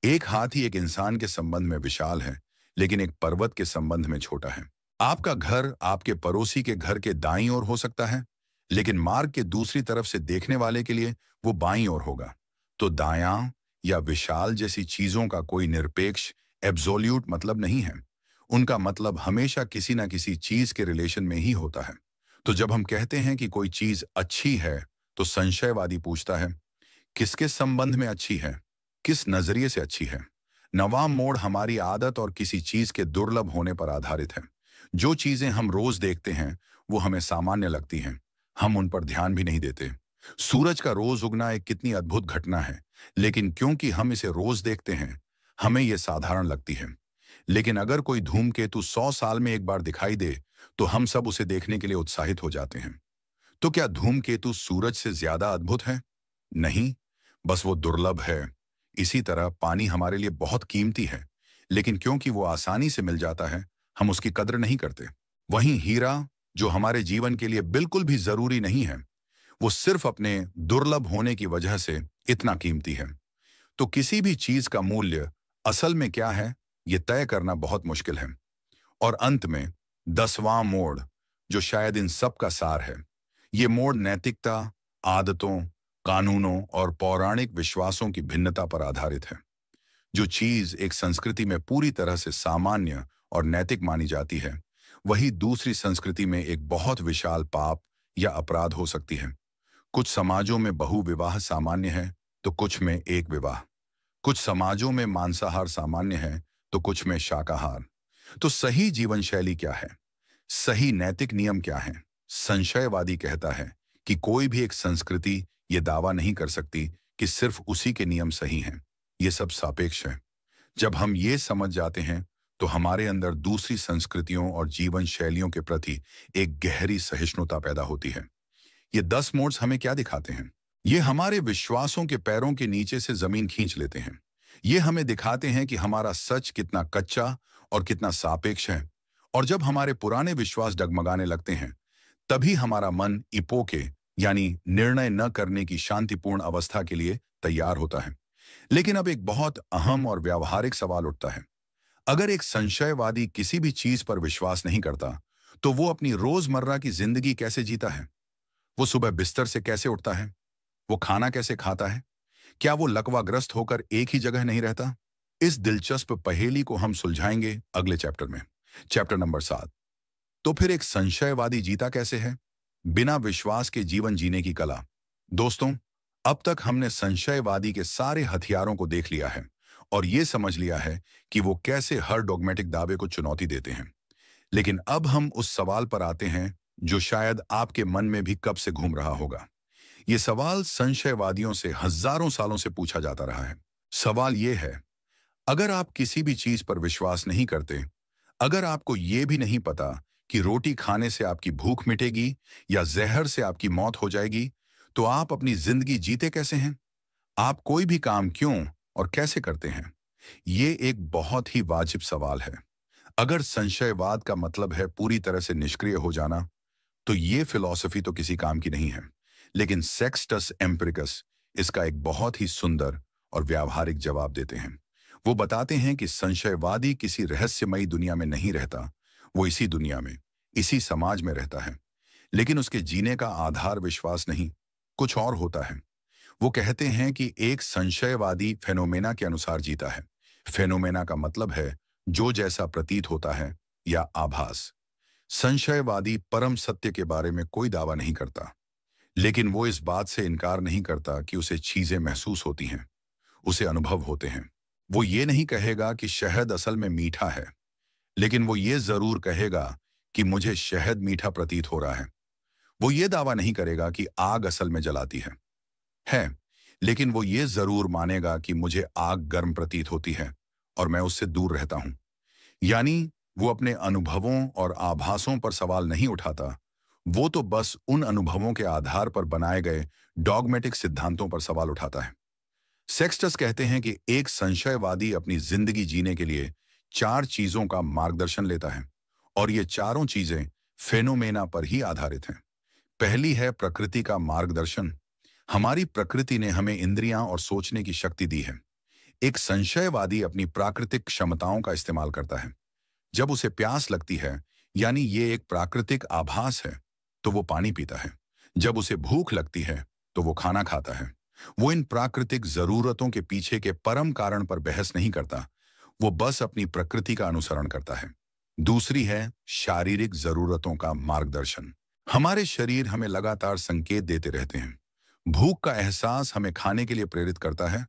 एक हाथी एक इंसान के संबंध में विशाल है, लेकिन एक पर्वत के संबंध में छोटा है। आपका घर आपके पड़ोसी के घर के दाईं ओर हो सकता है, लेकिन मार्ग के दूसरी तरफ से देखने वाले के लिए वो बाईं ओर होगा। तो दायां या विशाल जैसी चीजों का कोई निरपेक्ष एब्सोल्यूट मतलब नहीं है। उनका मतलब हमेशा किसी न किसी चीज के रिलेशन में ही होता है। तो जब हम कहते हैं कि कोई चीज अच्छी है, तो संशयवादी पूछता है, किसके संबंध में अच्छी है? किस नजरिए से अच्छी है? नवां मोड़ हमारी आदत और किसी चीज के दुर्लभ होने पर आधारित है। जो चीजें हम रोज देखते हैं वो हमें सामान्य लगती हैं, हम उन पर ध्यान भी नहीं देते। सूरज का रोज उगना एक कितनी अद्भुत घटना है, लेकिन क्योंकि हम इसे रोज देखते हैं हमें यह साधारण लगती है। लेकिन अगर कोई धूमकेतु 100 साल में एक बार दिखाई दे तो हम सब उसे देखने के लिए उत्साहित हो जाते हैं। तो क्या धूमकेतु सूरज से ज्यादा अद्भुत है? नहीं, बस वो दुर्लभ है। इसी तरह पानी हमारे लिए बहुत कीमती है, लेकिन क्योंकि वो आसानी से मिल जाता है हम उसकी कद्र नहीं करते। वहीं हीरा, जो हमारे जीवन के लिए बिल्कुल भी जरूरी नहीं है, वो सिर्फ अपने दुर्लभ होने की वजह से इतना कीमती है। तो किसी भी चीज का मूल्य असल में क्या है, ये तय करना बहुत मुश्किल है। और अंत में 10वां मोड़, जो शायद इन सब का सार है, ये मोड़ नैतिकता, आदतों, कानूनों और पौराणिक विश्वासों की भिन्नता पर आधारित है। जो चीज एक संस्कृति में पूरी तरह से सामान्य और नैतिक मानी जाती है, वही दूसरी संस्कृति में एक बहुत विशाल पाप या अपराध हो सकती है। कुछ समाजों में बहुविवाह सामान्य है तो कुछ में एक विवाह। कुछ समाजों में मांसाहार सामान्य है तो कुछ में शाकाहार। तो सही जीवन शैली क्या है? सही नैतिक नियम क्या है? संशयवादी कहता है कि कोई भी एक संस्कृति ये दावा नहीं कर सकती कि सिर्फ उसी के नियम सही हैं। ये सब सापेक्ष है। जब हम ये समझ जाते हैं तो हमारे अंदर दूसरी संस्कृतियों और जीवन शैलियों के प्रति एक गहरी सहिष्णुता पैदा होती है। ये 10 मोड्स हमें क्या दिखाते हैं? ये हमारे विश्वासों के पैरों के नीचे से जमीन खींच लेते हैं। ये हमें दिखाते हैं कि हमारा सच कितना कच्चा और कितना सापेक्ष है। और जब हमारे पुराने विश्वास डगमगाने लगते हैं, तभी हमारा मन इपोके यानी निर्णय न करने की शांतिपूर्ण अवस्था के लिए तैयार होता है। लेकिन अब एक बहुत अहम और व्यावहारिक सवाल उठता है। अगर एक संशयवादी किसी भी चीज पर विश्वास नहीं करता, तो वो अपनी रोजमर्रा की जिंदगी कैसे जीता है? वो सुबह बिस्तर से कैसे उठता है? वो खाना कैसे खाता है? क्या वो लकवाग्रस्त होकर एक ही जगह नहीं रहता? इस दिलचस्प पहेली को हम सुलझाएंगे अगले चैप्टर में, चैप्टर नंबर 7। तो फिर एक संशयवादी जीता कैसे है? बिना विश्वास के जीवन जीने की कला। दोस्तों, अब तक हमने संशयवादी के सारे हथियारों को देख लिया है और ये समझ लिया है कि वो कैसे हर डॉगमेटिक दावे को चुनौती देते हैं। लेकिन अब हम उस सवाल पर आते हैं जो शायद आपके मन में भी कब से घूम रहा होगा। ये सवाल संशयवादियों से हजारों सालों से पूछा जाता रहा है। सवाल ये है, अगर आप किसी भी चीज पर विश्वास नहीं करते, अगर आपको ये भी नहीं पता कि रोटी खाने से आपकी भूख मिटेगी या जहर से आपकी मौत हो जाएगी, तो आप अपनी जिंदगी जीते कैसे हैं? आप कोई भी काम क्यों और कैसे करते हैं? ये एक बहुत ही वाजिब सवाल है। अगर संशयवाद का मतलब है पूरी तरह से निष्क्रिय हो जाना, तो ये फिलॉसफी तो किसी काम की नहीं है। लेकिन सेक्सटस एम्पिरिकस इसका एक बहुत ही सुंदर और व्यावहारिक जवाब देते हैं। वो बताते हैं कि संशयवादी किसी रहस्यमयी दुनिया में नहीं रहता, वो इसी दुनिया में, इसी समाज में रहता है। लेकिन उसके जीने का आधार विश्वास नहीं, कुछ और होता है। वो कहते हैं कि एक संशयवादी फेनोमेना के अनुसार जीता है। फेनोमेना का मतलब है जो जैसा प्रतीत होता है या आभास। संशयवादी परम सत्य के बारे में कोई दावा नहीं करता, लेकिन वो इस बात से इनकार नहीं करता कि उसे चीजें महसूस होती हैं, उसे अनुभव होते हैं। वो ये नहीं कहेगा कि शहद असल में मीठा है, लेकिन वो ये जरूर कहेगा कि मुझे शहद मीठा प्रतीत हो रहा है। वो ये दावा नहीं करेगा कि आग असल में जलाती है, लेकिन वो ये जरूर मानेगा कि मुझे आग गर्म प्रतीत होती है और मैं उससे दूर रहता हूं। यानी वो अपने अनुभवों और आभासों पर सवाल नहीं उठाता, वो तो बस उन अनुभवों के आधार पर बनाए गए डॉगमेटिक सिद्धांतों पर सवाल उठाता है। सेक्सटस कहते हैं कि एक संशयवादी अपनी जिंदगी जीने के लिए 4 चीजों का मार्गदर्शन लेता है और ये चारों चीजें फेनोमेना पर ही आधारित हैं। पहली है प्रकृति का मार्गदर्शन। हमारी प्रकृति ने हमें इंद्रियां और सोचने की शक्ति दी है। एक संशयवादी अपनी प्राकृतिक क्षमताओं का इस्तेमाल करता है। जब उसे प्यास लगती है, यानी ये एक प्राकृतिक आभास है, तो वो पानी पीता है। जब उसे भूख लगती है तो वो खाना खाता है। वो इन प्राकृतिक जरूरतों के पीछे के परम कारण पर बहस नहीं करता, वो बस अपनी प्रकृति का अनुसरण करता है। दूसरी है शारीरिक जरूरतों का मार्गदर्शन। हमारे शरीर हमें लगातार संकेत देते रहते हैं। भूख का एहसास हमें खाने के लिए प्रेरित करता है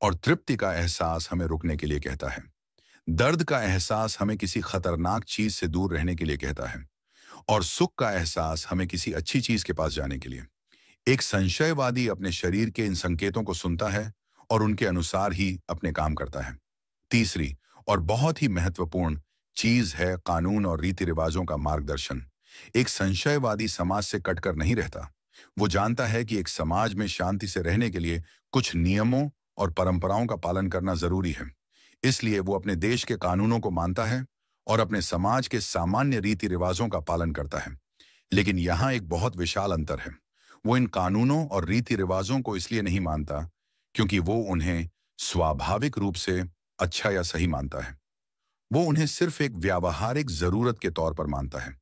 और तृप्ति का एहसास हमें रुकने के लिए कहता है। दर्द का एहसास हमें किसी खतरनाक चीज से दूर रहने के लिए कहता है, और सुख का एहसास हमें किसी अच्छी चीज के पास जाने के लिए। एक संशयवादी अपने शरीर के इन संकेतों को सुनता है और उनके अनुसार ही अपने काम करता है। तीसरी और बहुत ही महत्वपूर्ण चीज है कानून और रीति रिवाजों का मार्गदर्शन। एक संशयवादी समाज से कटकर नहीं रहता। वो जानता है कि एक समाज में शांति से रहने के लिए कुछ नियमों और परंपराओं का पालन करना जरूरी है। इसलिए वो अपने देश के कानूनों को मानता है और अपने समाज के सामान्य रीति रिवाजों का पालन करता है। लेकिन यहाँ एक बहुत विशाल अंतर है। वो इन कानूनों और रीति रिवाजों को इसलिए नहीं मानता क्योंकि वो उन्हें स्वाभाविक रूप से अच्छा या सही मानता है। वो उन्हें सिर्फ एक व्यावहारिक जरूरत के तौर पर मानता है,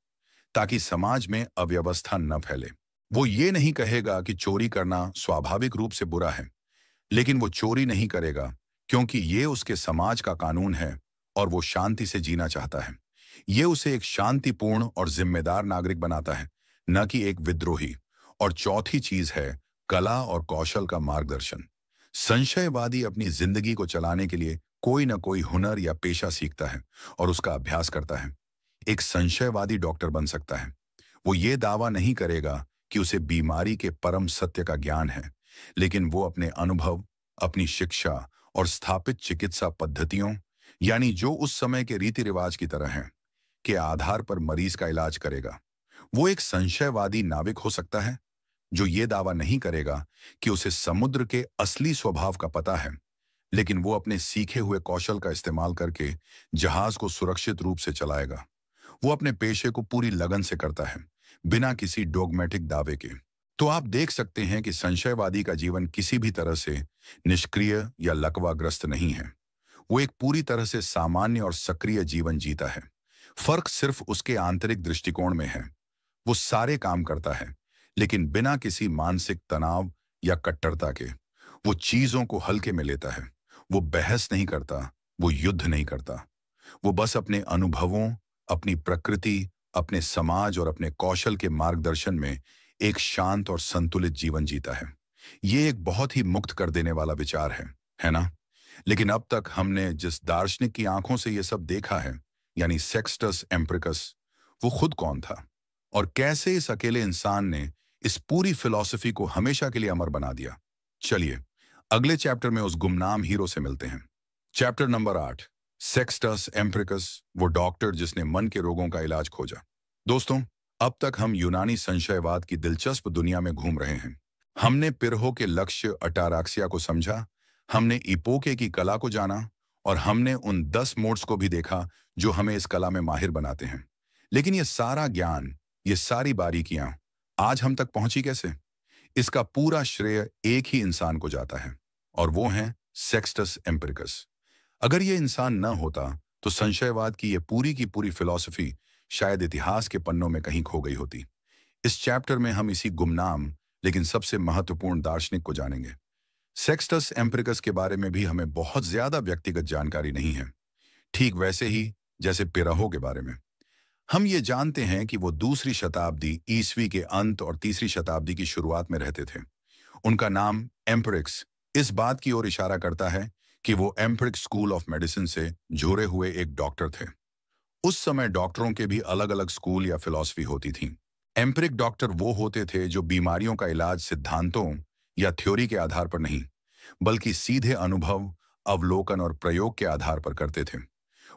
ताकि समाज में अव्यवस्था न फैले। वो ये नहीं कहेगा कि चोरी करना स्वाभाविक रूप से बुरा है, लेकिन वो चोरी नहीं करेगा क्योंकि ये उसके समाज का कानून है और वो शांति से जीना चाहता है। ये उसे एक शांतिपूर्ण और जिम्मेदार नागरिक बनाता है, न कि एक विद्रोही। और चौथी चीज है कला और कौशल का मार्गदर्शन। संशयवादी अपनी जिंदगी को चलाने के लिए कोई न कोई हुनर या पेशा सीखता है और उसका अभ्यास करता है। एक संशयवादी डॉक्टर बन सकता है। वो ये दावा नहीं करेगा कि उसे बीमारी के परम सत्य का ज्ञान है, लेकिन वो अपने अनुभव, अपनी शिक्षा और स्थापित चिकित्सा पद्धतियों, यानी जो उस समय के रीति रिवाज की तरह हैं, के आधार पर मरीज का इलाज करेगा। वो एक संशयवादी नाविक हो सकता है जो ये दावा नहीं करेगा कि उसे समुद्र के असली स्वभाव का पता है, लेकिन वो अपने सीखे हुए कौशल का इस्तेमाल करके जहाज को सुरक्षित रूप से चलाएगा। वो अपने पेशे को पूरी लगन से करता है, बिना किसी डोगमेटिक दावे के। तो आप देख सकते हैं कि संशयवादी का जीवन किसी भी तरह से निष्क्रिय या लकवाग्रस्त नहीं है। वो एक पूरी तरह से सामान्य और सक्रिय जीवन जीता है। फर्क सिर्फ उसके आंतरिक दृष्टिकोण में है। वो सारे काम करता है, लेकिन बिना किसी मानसिक तनाव या कट्टरता के। वो चीजों को हल्के में लेता है। वो बहस नहीं करता, वो युद्ध नहीं करता। वो बस अपने अनुभवों, अपनी प्रकृति, अपने समाज और अपने कौशल के मार्गदर्शन में एक शांत और संतुलित जीवन जीता है। ये एक बहुत ही मुक्त कर देने वाला विचार है ना? लेकिन अब तक हमने जिस दार्शनिक की आंखों से ये सब देखा है, यानी सेक्सटस एम्प्रिकस, वो खुद कौन था और कैसे इस अकेले इंसान ने इस पूरी फिलॉसफी को हमेशा के लिए अमर बना दिया। चलिए अगले चैप्टर में उस गुमनाम हीरो से मिलते हैं। चैप्टर नंबर 8, सेक्सटस एम्प्रिकस, वो डॉक्टर जिसने मन के रोगों का इलाज खोजा। दोस्तों, अब तक हम यूनानी संशयवाद की दिलचस्प दुनिया में घूम रहे हैं। हमने पिरहो के लक्ष्य अटाराक्सिया को समझा, हमने इपोके की कला को जाना, और हमने उन 10 मोड्स को भी देखा जो हमें इस कला में माहिर बनाते हैं। लेकिन ये सारा ज्ञान, ये सारी बारीकियां आज हम तक पहुंची कैसे? इसका पूरा श्रेय एक ही इंसान को जाता है, और वो है सेक्सटस एम्पिरिकस। अगर ये इंसान न होता तो संशयवाद की ये पूरी की पूरी फिलॉसफी शायद इतिहास के पन्नों में कहीं खो गई होती। इस चैप्टर में हम इसी गुमनाम लेकिन सबसे महत्वपूर्ण दार्शनिक को जानेंगे। सेक्सटस एम्पिरिकस के बारे में भी हमें बहुत ज्यादा व्यक्तिगत जानकारी नहीं है, ठीक वैसे ही जैसे पिराहो के बारे में। हम ये जानते हैं कि वो दूसरी शताब्दी ईसवी के अंत और तीसरी शताब्दी की शुरुआत में रहते थे। उनका नाम एम्पिरिक्स इस बात की ओर इशारा करता है कि वो एम्पिरिक स्कूल ऑफ मेडिसिन से जुड़े हुए एक डॉक्टर थे। उस समय डॉक्टरों के भी अलग अलग स्कूल या फिलॉसफी होती थी। एम्पिरिक डॉक्टर वो होते थे जो बीमारियों का इलाज सिद्धांतों या थ्योरी के आधार पर नहीं, बल्कि सीधे अनुभव, अवलोकन और प्रयोग के आधार पर करते थे।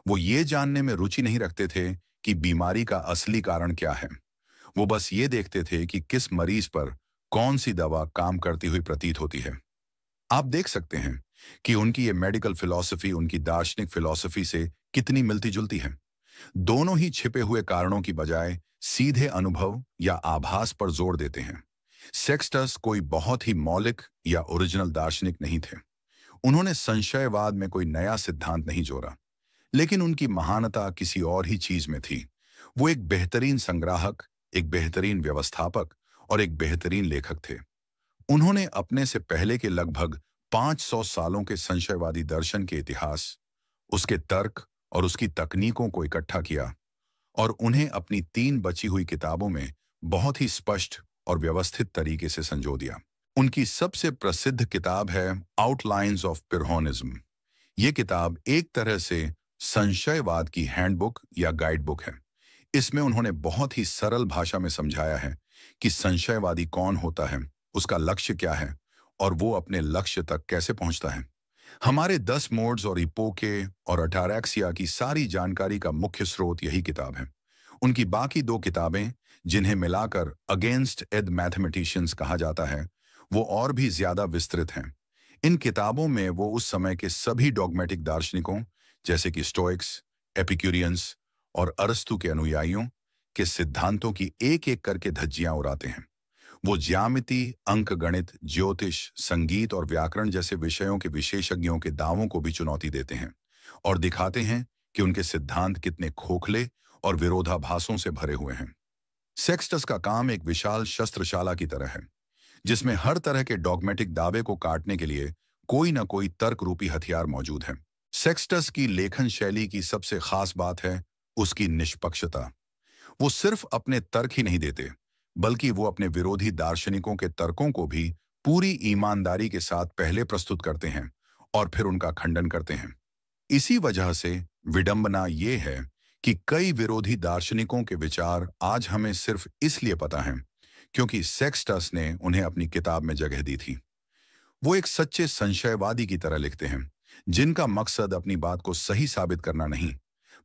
वो ये जानने में रुचि नहीं रखते थे कि बीमारी का असली कारण क्या है। वो बस ये देखते थे कि किस मरीज पर कौन सी दवा काम करती हुई प्रतीत होती है। आप देख सकते हैं कि उनकी ये मेडिकल फिलॉसफी उनकी दार्शनिक फिलॉसफी से कितनी मिलती जुलती है। दोनों ही छिपे हुए कारणों की बजाय सीधे अनुभव या आभास पर जोर देते हैं। सेक्सटस कोई बहुत ही मौलिक या ओरिजिनल दार्शनिक नहीं थे। उन्होंने संशयवाद में कोई नया सिद्धांत नहीं जोड़ा, लेकिन उनकी महानता किसी और ही चीज में थी। वो एक बेहतरीन संग्राहक, एक बेहतरीन व्यवस्थापक और एक बेहतरीन लेखक थे। उन्होंने अपने से पहले के लगभग 500 सालों के संशयवादी दर्शन के इतिहास, उसके तर्क और उसकी तकनीकों को इकट्ठा किया और उन्हें अपनी 3 बची हुई किताबों में बहुत ही स्पष्ट और व्यवस्थित तरीके से संजो दिया। उनकी सबसे प्रसिद्ध किताब है आउटलाइंस ऑफ पिरहोनिज्म। ये किताब एक तरह से संशयवाद की हैंडबुक या गाइड बुक है। इसमें उन्होंने बहुत ही सरल भाषा में समझाया है कि संशयवादी कौन होता है, उसका लक्ष्य क्या है और वो अपने लक्ष्य तक कैसे पहुंचता है। हमारे 10 मोड्स और इपोके और अटारैक्सिया की सारी जानकारी का मुख्य स्रोत यही किताब है। उनकी बाकी दो किताबें, जिन्हें मिलाकर अगेंस्ट एड मैथमेटिशियंस कहा जाता है, वो और भी ज्यादा विस्तृत हैं। इन किताबों में वो उस समय के सभी डॉगमेटिक दार्शनिकों जैसे कि स्टोइक्स, एपिक्यूरियंस और अरस्तु के अनुयायियों के सिद्धांतों की एक एक करके धज्जियां उड़ाते हैं। वो ज्यामिति, अंकगणित, ज्योतिष, संगीत और व्याकरण जैसे विषयों के विशेषज्ञों के दावों को भी चुनौती देते हैं और दिखाते हैं कि उनके सिद्धांत कितने खोखले और विरोधाभासों से भरे हुए हैं। सेक्सटस का काम एक विशाल शस्त्रशाला की तरह है, जिसमें हर तरह के डॉगमेटिक दावे को काटने के लिए कोई न कोई तर्क रूपी हथियार मौजूद है। सेक्सटस की लेखन शैली की सबसे खास बात है उसकी निष्पक्षता। वो सिर्फ अपने तर्क ही नहीं देते, बल्कि वो अपने विरोधी दार्शनिकों के तर्कों को भी पूरी ईमानदारी के साथ पहले प्रस्तुत करते हैं और फिर उनका खंडन करते हैं। इसी वजह से विडंबना ये है कि कई विरोधी दार्शनिकों के विचार आज हमें सिर्फ इसलिए पता है क्योंकि सेक्सटस ने उन्हें अपनी किताब में जगह दी थी। वो एक सच्चे संशयवादी की तरह लिखते हैं, जिनका मकसद अपनी बात को सही साबित करना नहीं,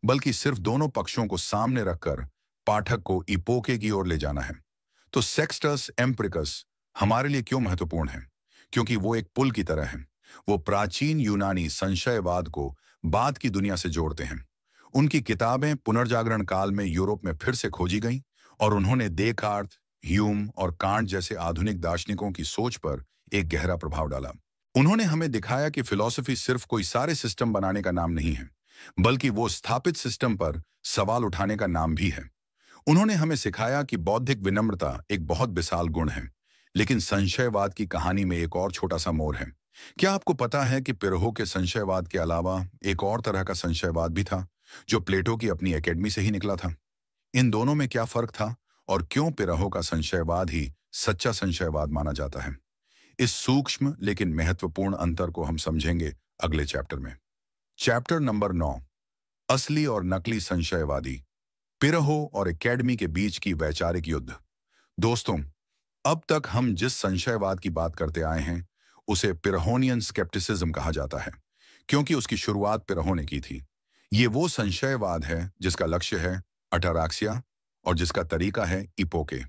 बल्कि सिर्फ दोनों पक्षों को सामने रखकर पाठक को इपोके की ओर ले जाना है। तो सेक्सटस एम्पिरिकस हमारे लिए क्यों महत्वपूर्ण है? क्योंकि वो एक पुल की तरह है। वो प्राचीन यूनानी संशयवाद को बाद की दुनिया से जोड़ते हैं। उनकी किताबें पुनर्जागरण काल में यूरोप में फिर से खोजी गईं और उन्होंने देकार्त, ह्यूम और कांट जैसे आधुनिक दार्शनिकों की सोच पर एक गहरा प्रभाव डाला। उन्होंने हमें दिखाया कि फिलॉसफी सिर्फ कोई सारे सिस्टम बनाने का नाम नहीं है, बल्कि वो स्थापित सिस्टम पर सवाल उठाने का नाम भी है। उन्होंने हमें सिखाया कि बौद्धिक विनम्रता एक बहुत विशाल गुण है, लेकिन संशयवाद की कहानी में एक और छोटा सा मोड़ है। क्या आपको पता है कि पिरहो के संशयवाद के अलावा एक और तरह का संशयवाद भी था, जो प्लेटो की अपनी एकेडमी से ही निकला था? इन दोनों में क्या फर्क था और क्यों पिरहो का संशयवाद ही सच्चा संशयवाद माना जाता है? इस सूक्ष्म लेकिन महत्वपूर्ण अंतर को हम समझेंगे अगले चैप्टर में। चैप्टर नंबर 9, असली और नकली संशयवादी, पिरहो और एकेडमी के बीच की वैचारिक युद्ध। दोस्तों, अब तक हम जिस संशयवाद की बात करते आए हैं उसे पिरहोनियन स्केप्टिसिज्म कहा जाता है, क्योंकि उसकी शुरुआत पिरहो ने की थी। ये वो संशयवाद है जिसका लक्ष्य है अटारैक्सिया और जिसका तरीका है इपोके।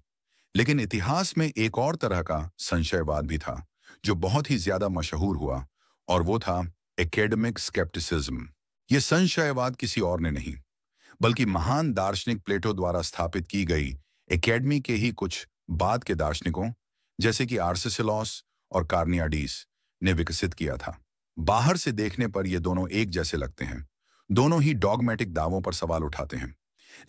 लेकिन इतिहास में एक और तरह का संशयवाद भी था जो बहुत ही ज्यादा मशहूर हुआ, और वो था एकेडमिक स्केप्टिसिज्म। ये संशयवाद किसी और ने नहीं, बल्कि महान दार्शनिक प्लेटो द्वारा स्थापित की गई एकेडमी के ही कुछ बाद के दार्शनिकों जैसे कि आर्सिसिलॉस और कार्नियाडीस ने विकसित किया था। बाहर से देखने पर ये दोनों एक जैसे लगते हैं, दोनों ही डॉगमेटिक दावों पर सवाल उठाते हैं,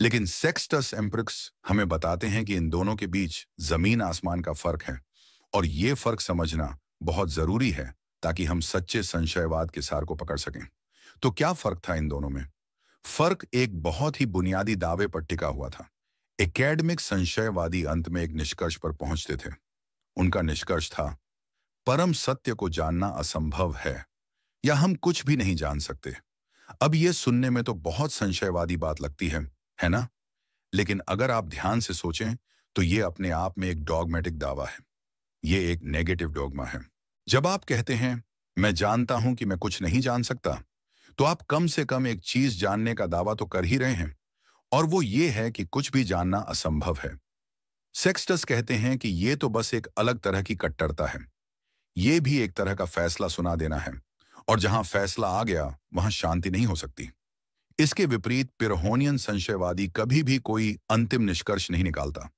लेकिन सेक्सटस एम्पिरिकस हमें बताते हैं कि इन दोनों के बीच जमीन आसमान का फर्क है, और ये फर्क समझना बहुत जरूरी है ताकि हम सच्चे संशयवाद के सार को पकड़ सकें। तो क्या फर्क था इन दोनों में? फर्क एक बहुत ही बुनियादी दावे पर टिका हुआ था। एकेडमिक संशयवादी अंत में एक निष्कर्ष पर पहुंचते थे। उनका निष्कर्ष था, परम सत्य को जानना असंभव है, या हम कुछ भी नहीं जान सकते। अब यह सुनने में तो बहुत संशयवादी बात लगती है ना? लेकिन अगर आप ध्यान से सोचें तो यह अपने आप में एक डॉगमेटिक दावा है। यह एक नेगेटिव डॉगमा है। जब आप कहते हैं मैं जानता हूं कि मैं कुछ नहीं जान सकता, तो आप कम से कम एक चीज जानने का दावा तो कर ही रहे हैं, और वो ये है कि कुछ भी जानना असंभव है। सेक्सटस कहते हैं कि ये तो बस एक अलग तरह की कट्टरता है। ये भी एक तरह का फैसला सुना देना है, और जहां फैसला आ गया वहां शांति नहीं हो सकती। इसके विपरीत पिरहोनियन संशयवादी कभी भी कोई अंतिम निष्कर्ष नहीं निकालता।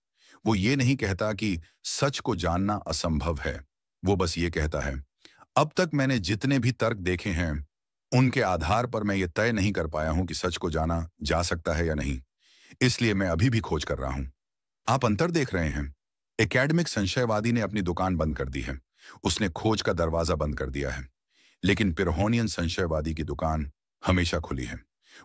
वो ये नहीं कहता कि सच को जानना असंभव है। वो बस ये कहता है, अब तक मैंने जितने भी तर्क देखे हैं उनके आधार पर मैं ये तय नहीं कर पाया हूं कि सच को जाना जा सकता है या नहीं, इसलिए मैं अभी भी खोज कर रहा हूं। आप अंतर देख रहे हैं। एकेडमिक संशयवादी ने अपनी दुकान बंद कर दी है, उसने खोज का दरवाजा बंद कर दिया है। लेकिन पिरहोनियन संशयवादी की दुकान हमेशा खुली है।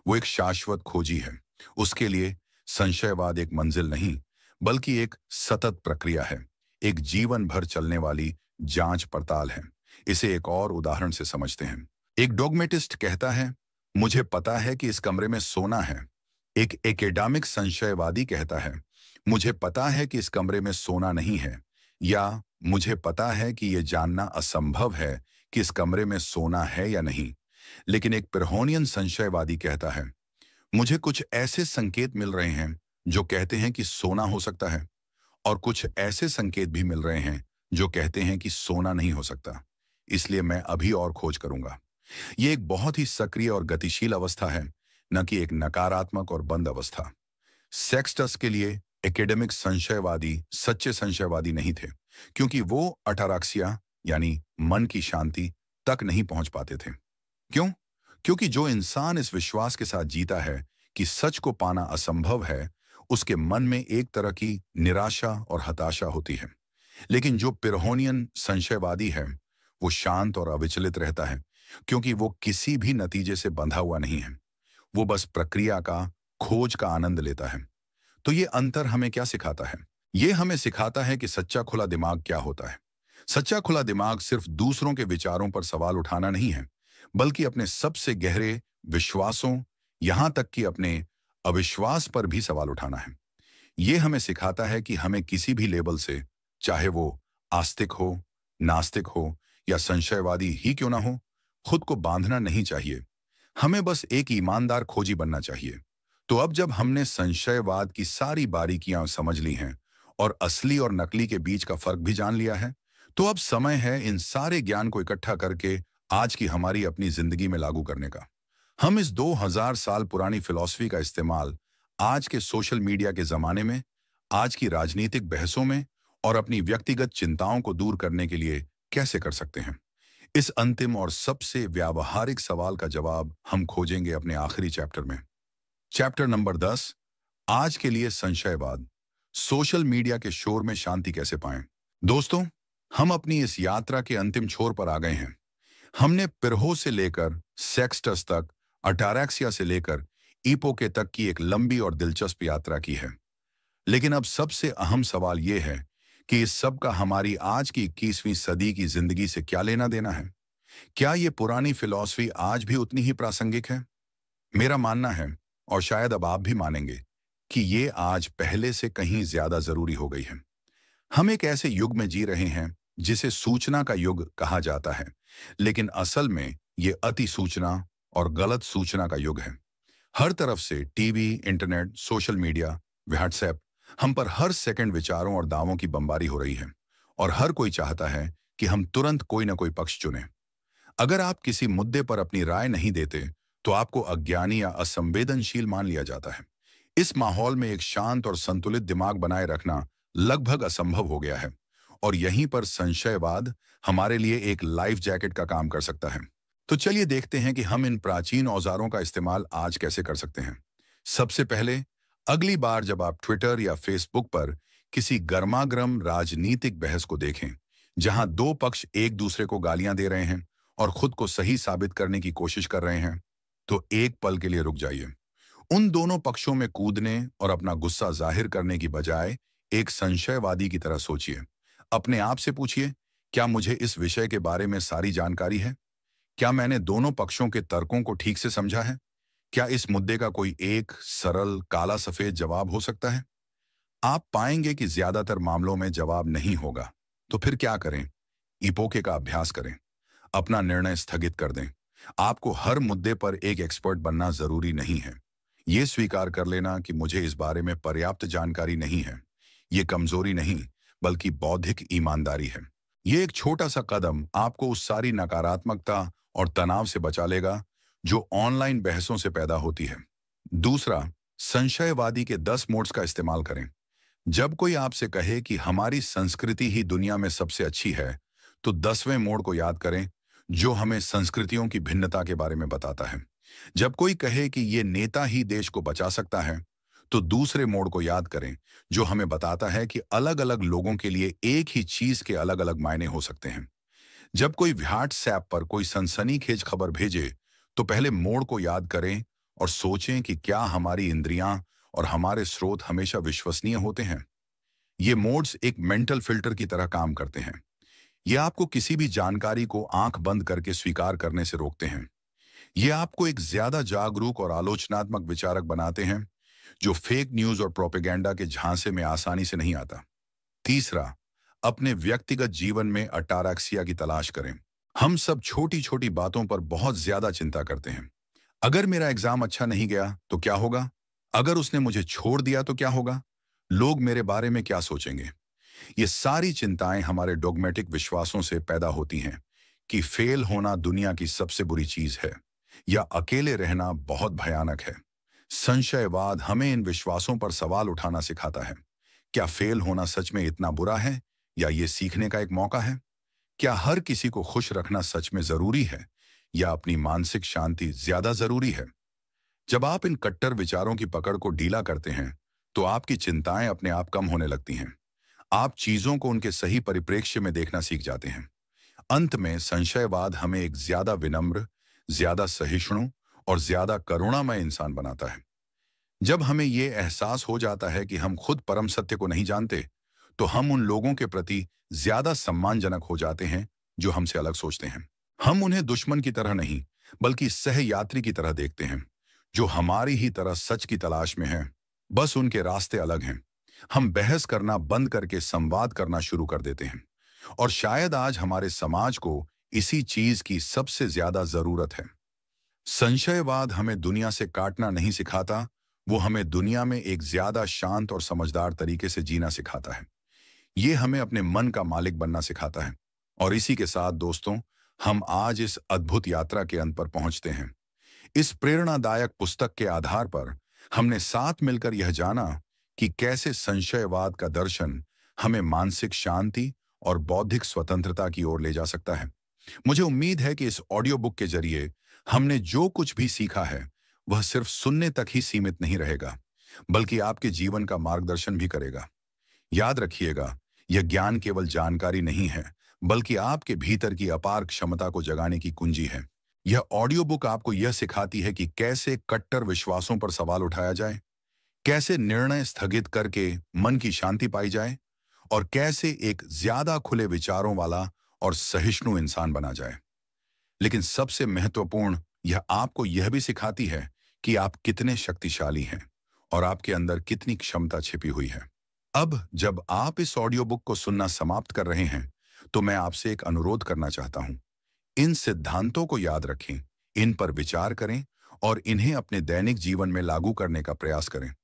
वो एक शाश्वत खोजी है। उसके लिए संशयवाद एक मंजिल नहीं, बल्कि एक सतत प्रक्रिया है, एक जीवन भर चलने वाली जांच पड़ताल है। इसे एक और उदाहरण से समझते हैं। एक डॉगमेटिस्ट कहता है, मुझे पता है कि इस कमरे में सोना है। एक एकेडमिक संशयवादी कहता है, मुझे पता है कि इस कमरे में सोना नहीं है। या मुझे पता है कि यह जानना असंभव है कि इस कमरे में सोना है या नहीं। लेकिन एक पिरहोनियन संशयवादी कहता है, मुझे कुछ ऐसे संकेत मिल रहे हैं जो कहते हैं कि सोना हो सकता है, और कुछ ऐसे संकेत भी मिल रहे हैं जो कहते हैं कि सोना नहीं हो सकता। इसलिए मैं अभी और खोज करूंगा। यह एक बहुत ही सक्रिय और गतिशील अवस्था है, न कि एक नकारात्मक और बंद अवस्था। सेक्सटस के लिए एकेडमिक संशयवादी सच्चे संशयवादी नहीं थे, क्योंकि वो अटारक्सिया यानी मन की शांति तक नहीं पहुंच पाते थे। क्यों? क्योंकि जो इंसान इस विश्वास के साथ जीता है कि सच को पाना असंभव है, उसके मन में एक तरह की निराशा और हताशा होती है। लेकिन जो पिरहोनियन संशयवादी है, वो शांत और अविचलित रहता है, क्योंकि वो किसी भी नतीजे से बंधा हुआ नहीं है। वो बस प्रक्रिया का, खोज का आनंद लेता है। तो ये अंतर हमें क्या सिखाता है? ये हमें सिखाता है कि सच्चा खुला दिमाग क्या होता है। सच्चा खुला दिमाग सिर्फ दूसरों के विचारों पर सवाल उठाना नहीं है, बल्कि अपने सबसे गहरे विश्वासों, यहां तक कि अपने अविश्वास पर भी सवाल उठाना है। ये हमें सिखाता है कि हमें किसी भी लेबल से, चाहे वो आस्तिक हो, नास्तिक हो या संशयवादी ही क्यों ना हो, खुद को बांधना नहीं चाहिए। हमें बस एक ईमानदार खोजी बनना चाहिए। तो अब जब हमने संशयवाद की सारी बारीकियां समझ ली हैं और असली और नकली के बीच का फर्क भी जान लिया है, तो अब समय है इन सारे ज्ञान को इकट्ठा करके आज की हमारी अपनी जिंदगी में लागू करने का। हम इस 2000 साल पुरानी फिलॉसफी का इस्तेमाल आज के सोशल मीडिया के जमाने में, आज की राजनीतिक बहसों में और अपनी व्यक्तिगत चिंताओं को दूर करने के लिए कैसे कर सकते हैं? इस अंतिम और सबसे व्यावहारिक सवाल का जवाब हम खोजेंगे अपने आखिरी चैप्टर में। चैप्टर नंबर 10, आज के लिए संशयवाद, सोशल मीडिया के शोर में शांति कैसे पाएं। दोस्तों, हम अपनी इस यात्रा के अंतिम छोर पर आ गए हैं। हमने पिरहो से लेकर सेक्सटस तक, अटारैक्सिया से लेकर ईपोके तक की एक लंबी और दिलचस्प यात्रा की है। लेकिन अब सबसे अहम सवाल यह है कि इस सब का हमारी आज की 21वीं सदी की जिंदगी से क्या लेना देना है? क्या ये पुरानी फिलॉसफी आज भी उतनी ही प्रासंगिक है? मेरा मानना है, और शायद अब आप भी मानेंगे, कि ये आज पहले से कहीं ज्यादा जरूरी हो गई है। हम एक ऐसे युग में जी रहे हैं जिसे सूचना का युग कहा जाता है, लेकिन असल में ये अति सूचना और गलत सूचना का युग है। हर तरफ से TV, internet, social media, WhatsApp, हम पर हर सेकंड विचारों और दावों की बमबारी हो रही है, और हर कोई चाहता है कि हम तुरंत कोई ना कोई पक्ष चुनें। अगर आप किसी मुद्दे पर अपनी राय नहीं देते, तो आपको अज्ञानी या असंवेदनशील मान लिया जाता है। इस माहौल में एक शांत और संतुलित दिमाग बनाए रखना लगभग असंभव हो गया है, और यहीं पर संशयवाद हमारे लिए एक लाइफ जैकेट का काम कर सकता है। तो चलिए देखते हैं कि हम इन प्राचीन औजारों का इस्तेमाल आज कैसे कर सकते हैं। सबसे पहले, अगली बार जब आप ट्विटर या फेसबुक पर किसी गर्मागर्म राजनीतिक बहस को देखें, जहां दो पक्ष एक दूसरे को गालियां दे रहे हैं और खुद को सही साबित करने की कोशिश कर रहे हैं, तो एक पल के लिए रुक जाइए। उन दोनों पक्षों में कूदने और अपना गुस्सा जाहिर करने की बजाय एक संशयवादी की तरह सोचिए। अपने आप से पूछिए, क्या मुझे इस विषय के बारे में सारी जानकारी है? क्या मैंने दोनों पक्षों के तर्कों को ठीक से समझा है? क्या इस मुद्दे का कोई एक सरल काला सफेद जवाब हो सकता है? आप पाएंगे कि ज्यादातर मामलों में जवाब नहीं होगा। तो फिर क्या करें? इपोके का अभ्यास करें। अपना निर्णय स्थगित कर दें। आपको हर मुद्दे पर एक एक्सपर्ट बनना जरूरी नहीं है। ये स्वीकार कर लेना कि मुझे इस बारे में पर्याप्त जानकारी नहीं है, ये कमजोरी नहीं, बल्कि बौद्धिक ईमानदारी है। ये एक छोटा सा कदम आपको उस सारी नकारात्मकता और तनाव से बचा लेगा जो ऑनलाइन बहसों से पैदा होती है। दूसरा, संशयवादी के 10 मोड्स का इस्तेमाल करें। जब कोई आपसे कहे कि हमारी संस्कृति ही दुनिया में सबसे अच्छी है, तो 10वें मोड को याद करें, जो हमें संस्कृतियों की भिन्नता के बारे में बताता है। जब कोई कहे कि ये नेता ही देश को बचा सकता है, तो दूसरे मोड को याद करें, जो हमें बताता है कि अलग अलग लोगों के लिए एक ही चीज के अलग अलग मायने हो सकते हैं। जब कोई व्हाट्सएप पर कोई सनसनीखेज खबर भेजे, तो पहले मोड को याद करें और सोचें कि क्या हमारी इंद्रियां और हमारे स्रोत हमेशा विश्वसनीय होते हैं। ये मोड्स एक मेंटल फिल्टर की तरह काम करते हैं। ये आपको किसी भी जानकारी को आंख बंद करके स्वीकार करने से रोकते हैं। ये आपको एक ज्यादा जागरूक और आलोचनात्मक विचारक बनाते हैं, जो फेक न्यूज और प्रोपेगेंडा के झांसे में आसानी से नहीं आता। तीसरा, अपने व्यक्तिगत जीवन में अटारक्सिया की तलाश करें। हम सब छोटी छोटी बातों पर बहुत ज्यादा चिंता करते हैं। अगर मेरा एग्जाम अच्छा नहीं गया तो क्या होगा? अगर उसने मुझे छोड़ दिया तो क्या होगा? लोग मेरे बारे में क्या सोचेंगे? ये सारी चिंताएं हमारे डोगमेटिक विश्वासों से पैदा होती हैं कि फेल होना दुनिया की सबसे बुरी चीज है या अकेले रहना बहुत भयानक है। संशयवाद हमें इन विश्वासों पर सवाल उठाना सिखाता है। क्या फेल होना सच में इतना बुरा है या ये सीखने का एक मौका है? क्या हर किसी को खुश रखना सच में जरूरी है या अपनी मानसिक शांति ज्यादा जरूरी है? जब आप इन कट्टर विचारों की पकड़ को ढीला करते हैं, तो आपकी चिंताएं अपने आप कम होने लगती हैं। आप चीजों को उनके सही परिप्रेक्ष्य में देखना सीख जाते हैं। अंत में संशयवाद हमें एक ज्यादा विनम्र, ज्यादा सहिष्णु और ज्यादा करुणामय इंसान बनाता है। जब हमें ये एहसास हो जाता है कि हम खुद परम सत्य को नहीं जानते, तो हम उन लोगों के प्रति ज्यादा सम्मानजनक हो जाते हैं जो हमसे अलग सोचते हैं। हम उन्हें दुश्मन की तरह नहीं, बल्कि सहयात्री की तरह देखते हैं, जो हमारी ही तरह सच की तलाश में हैं। बस उनके रास्ते अलग हैं। हम बहस करना बंद करके संवाद करना शुरू कर देते हैं। और शायद आज हमारे समाज को इसी चीज की सबसे ज्यादा जरूरत है। संशयवाद हमें दुनिया से काटना नहीं सिखाता, वो हमें दुनिया में एक ज्यादा शांत और समझदार तरीके से जीना सिखाता है। ये हमें अपने मन का मालिक बनना सिखाता है। और इसी के साथ दोस्तों, हम आज इस अद्भुत यात्रा के अंत पर पहुंचते हैं। इस प्रेरणादायक पुस्तक के आधार पर हमने साथ मिलकर यह जाना कि कैसे संशयवाद का दर्शन हमें मानसिक शांति और बौद्धिक स्वतंत्रता की ओर ले जा सकता है। मुझे उम्मीद है कि इस ऑडियो बुक के जरिए हमने जो कुछ भी सीखा है, वह सिर्फ सुनने तक ही सीमित नहीं रहेगा, बल्कि आपके जीवन का मार्गदर्शन भी करेगा। याद रखिएगा, यह ज्ञान केवल जानकारी नहीं है, बल्कि आपके भीतर की अपार क्षमता को जगाने की कुंजी है। यह ऑडियो बुक आपको यह सिखाती है कि कैसे कट्टर विश्वासों पर सवाल उठाया जाए, कैसे निर्णय स्थगित करके मन की शांति पाई जाए, और कैसे एक ज्यादा खुले विचारों वाला और सहिष्णु इंसान बना जाए। लेकिन सबसे महत्वपूर्ण, यह आपको यह भी सिखाती है कि आप कितने शक्तिशाली हैं और आपके अंदर कितनी क्षमता छिपी हुई है। अब जब आप इस ऑडियो बुक को सुनना समाप्त कर रहे हैं, तो मैं आपसे एक अनुरोध करना चाहता हूं। इन सिद्धांतों को याद रखें, इन पर विचार करें और इन्हें अपने दैनिक जीवन में लागू करने का प्रयास करें।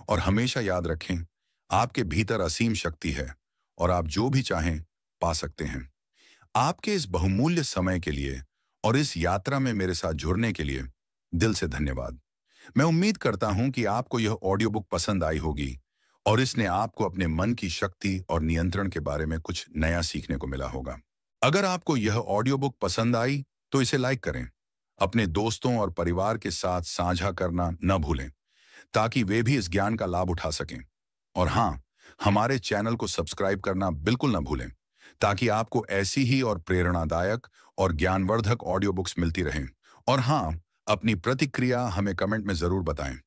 और हमेशा याद रखें, आपके भीतर असीम शक्ति है और आप जो भी चाहें पा सकते हैं। आपके इस बहुमूल्य समय के लिए और इस यात्रा में मेरे साथ जुड़ने के लिए दिल से धन्यवाद। मैं उम्मीद करता हूं कि आपको यह ऑडियो बुक पसंद आई होगी और इसने आपको अपने मन की शक्ति और नियंत्रण के बारे में कुछ नया सीखने को मिला होगा। अगर आपको यह ऑडियो बुक पसंद आई तो इसे लाइक करें, अपने दोस्तों और परिवार के साथ साझा करना न भूलें, ताकि वे भी इस ज्ञान का लाभ उठा सकें। और हाँ, हमारे चैनल को सब्सक्राइब करना बिल्कुल न भूलें, ताकि आपको ऐसी ही और प्रेरणादायक और ज्ञानवर्धक ऑडियो बुक्स मिलती रहें। और हाँ, अपनी प्रतिक्रिया हमें कमेंट में जरूर बताएं।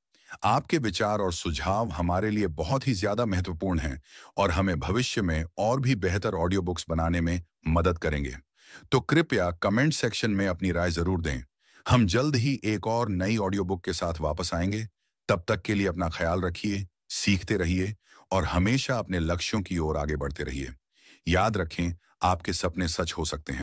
आपके विचार और सुझाव हमारे लिए बहुत ही ज्यादा महत्वपूर्ण हैं और हमें भविष्य में और भी बेहतर ऑडियो बुक्स बनाने में मदद करेंगे। तो कृपया कमेंट सेक्शन में अपनी राय जरूर दें। हम जल्द ही एक और नई ऑडियो बुक के साथ वापस आएंगे। तब तक के लिए अपना ख्याल रखिए, सीखते रहिए और हमेशा अपने लक्ष्यों की ओर आगे बढ़ते रहिए। याद रखें, आपके सपने सच हो सकते हैं।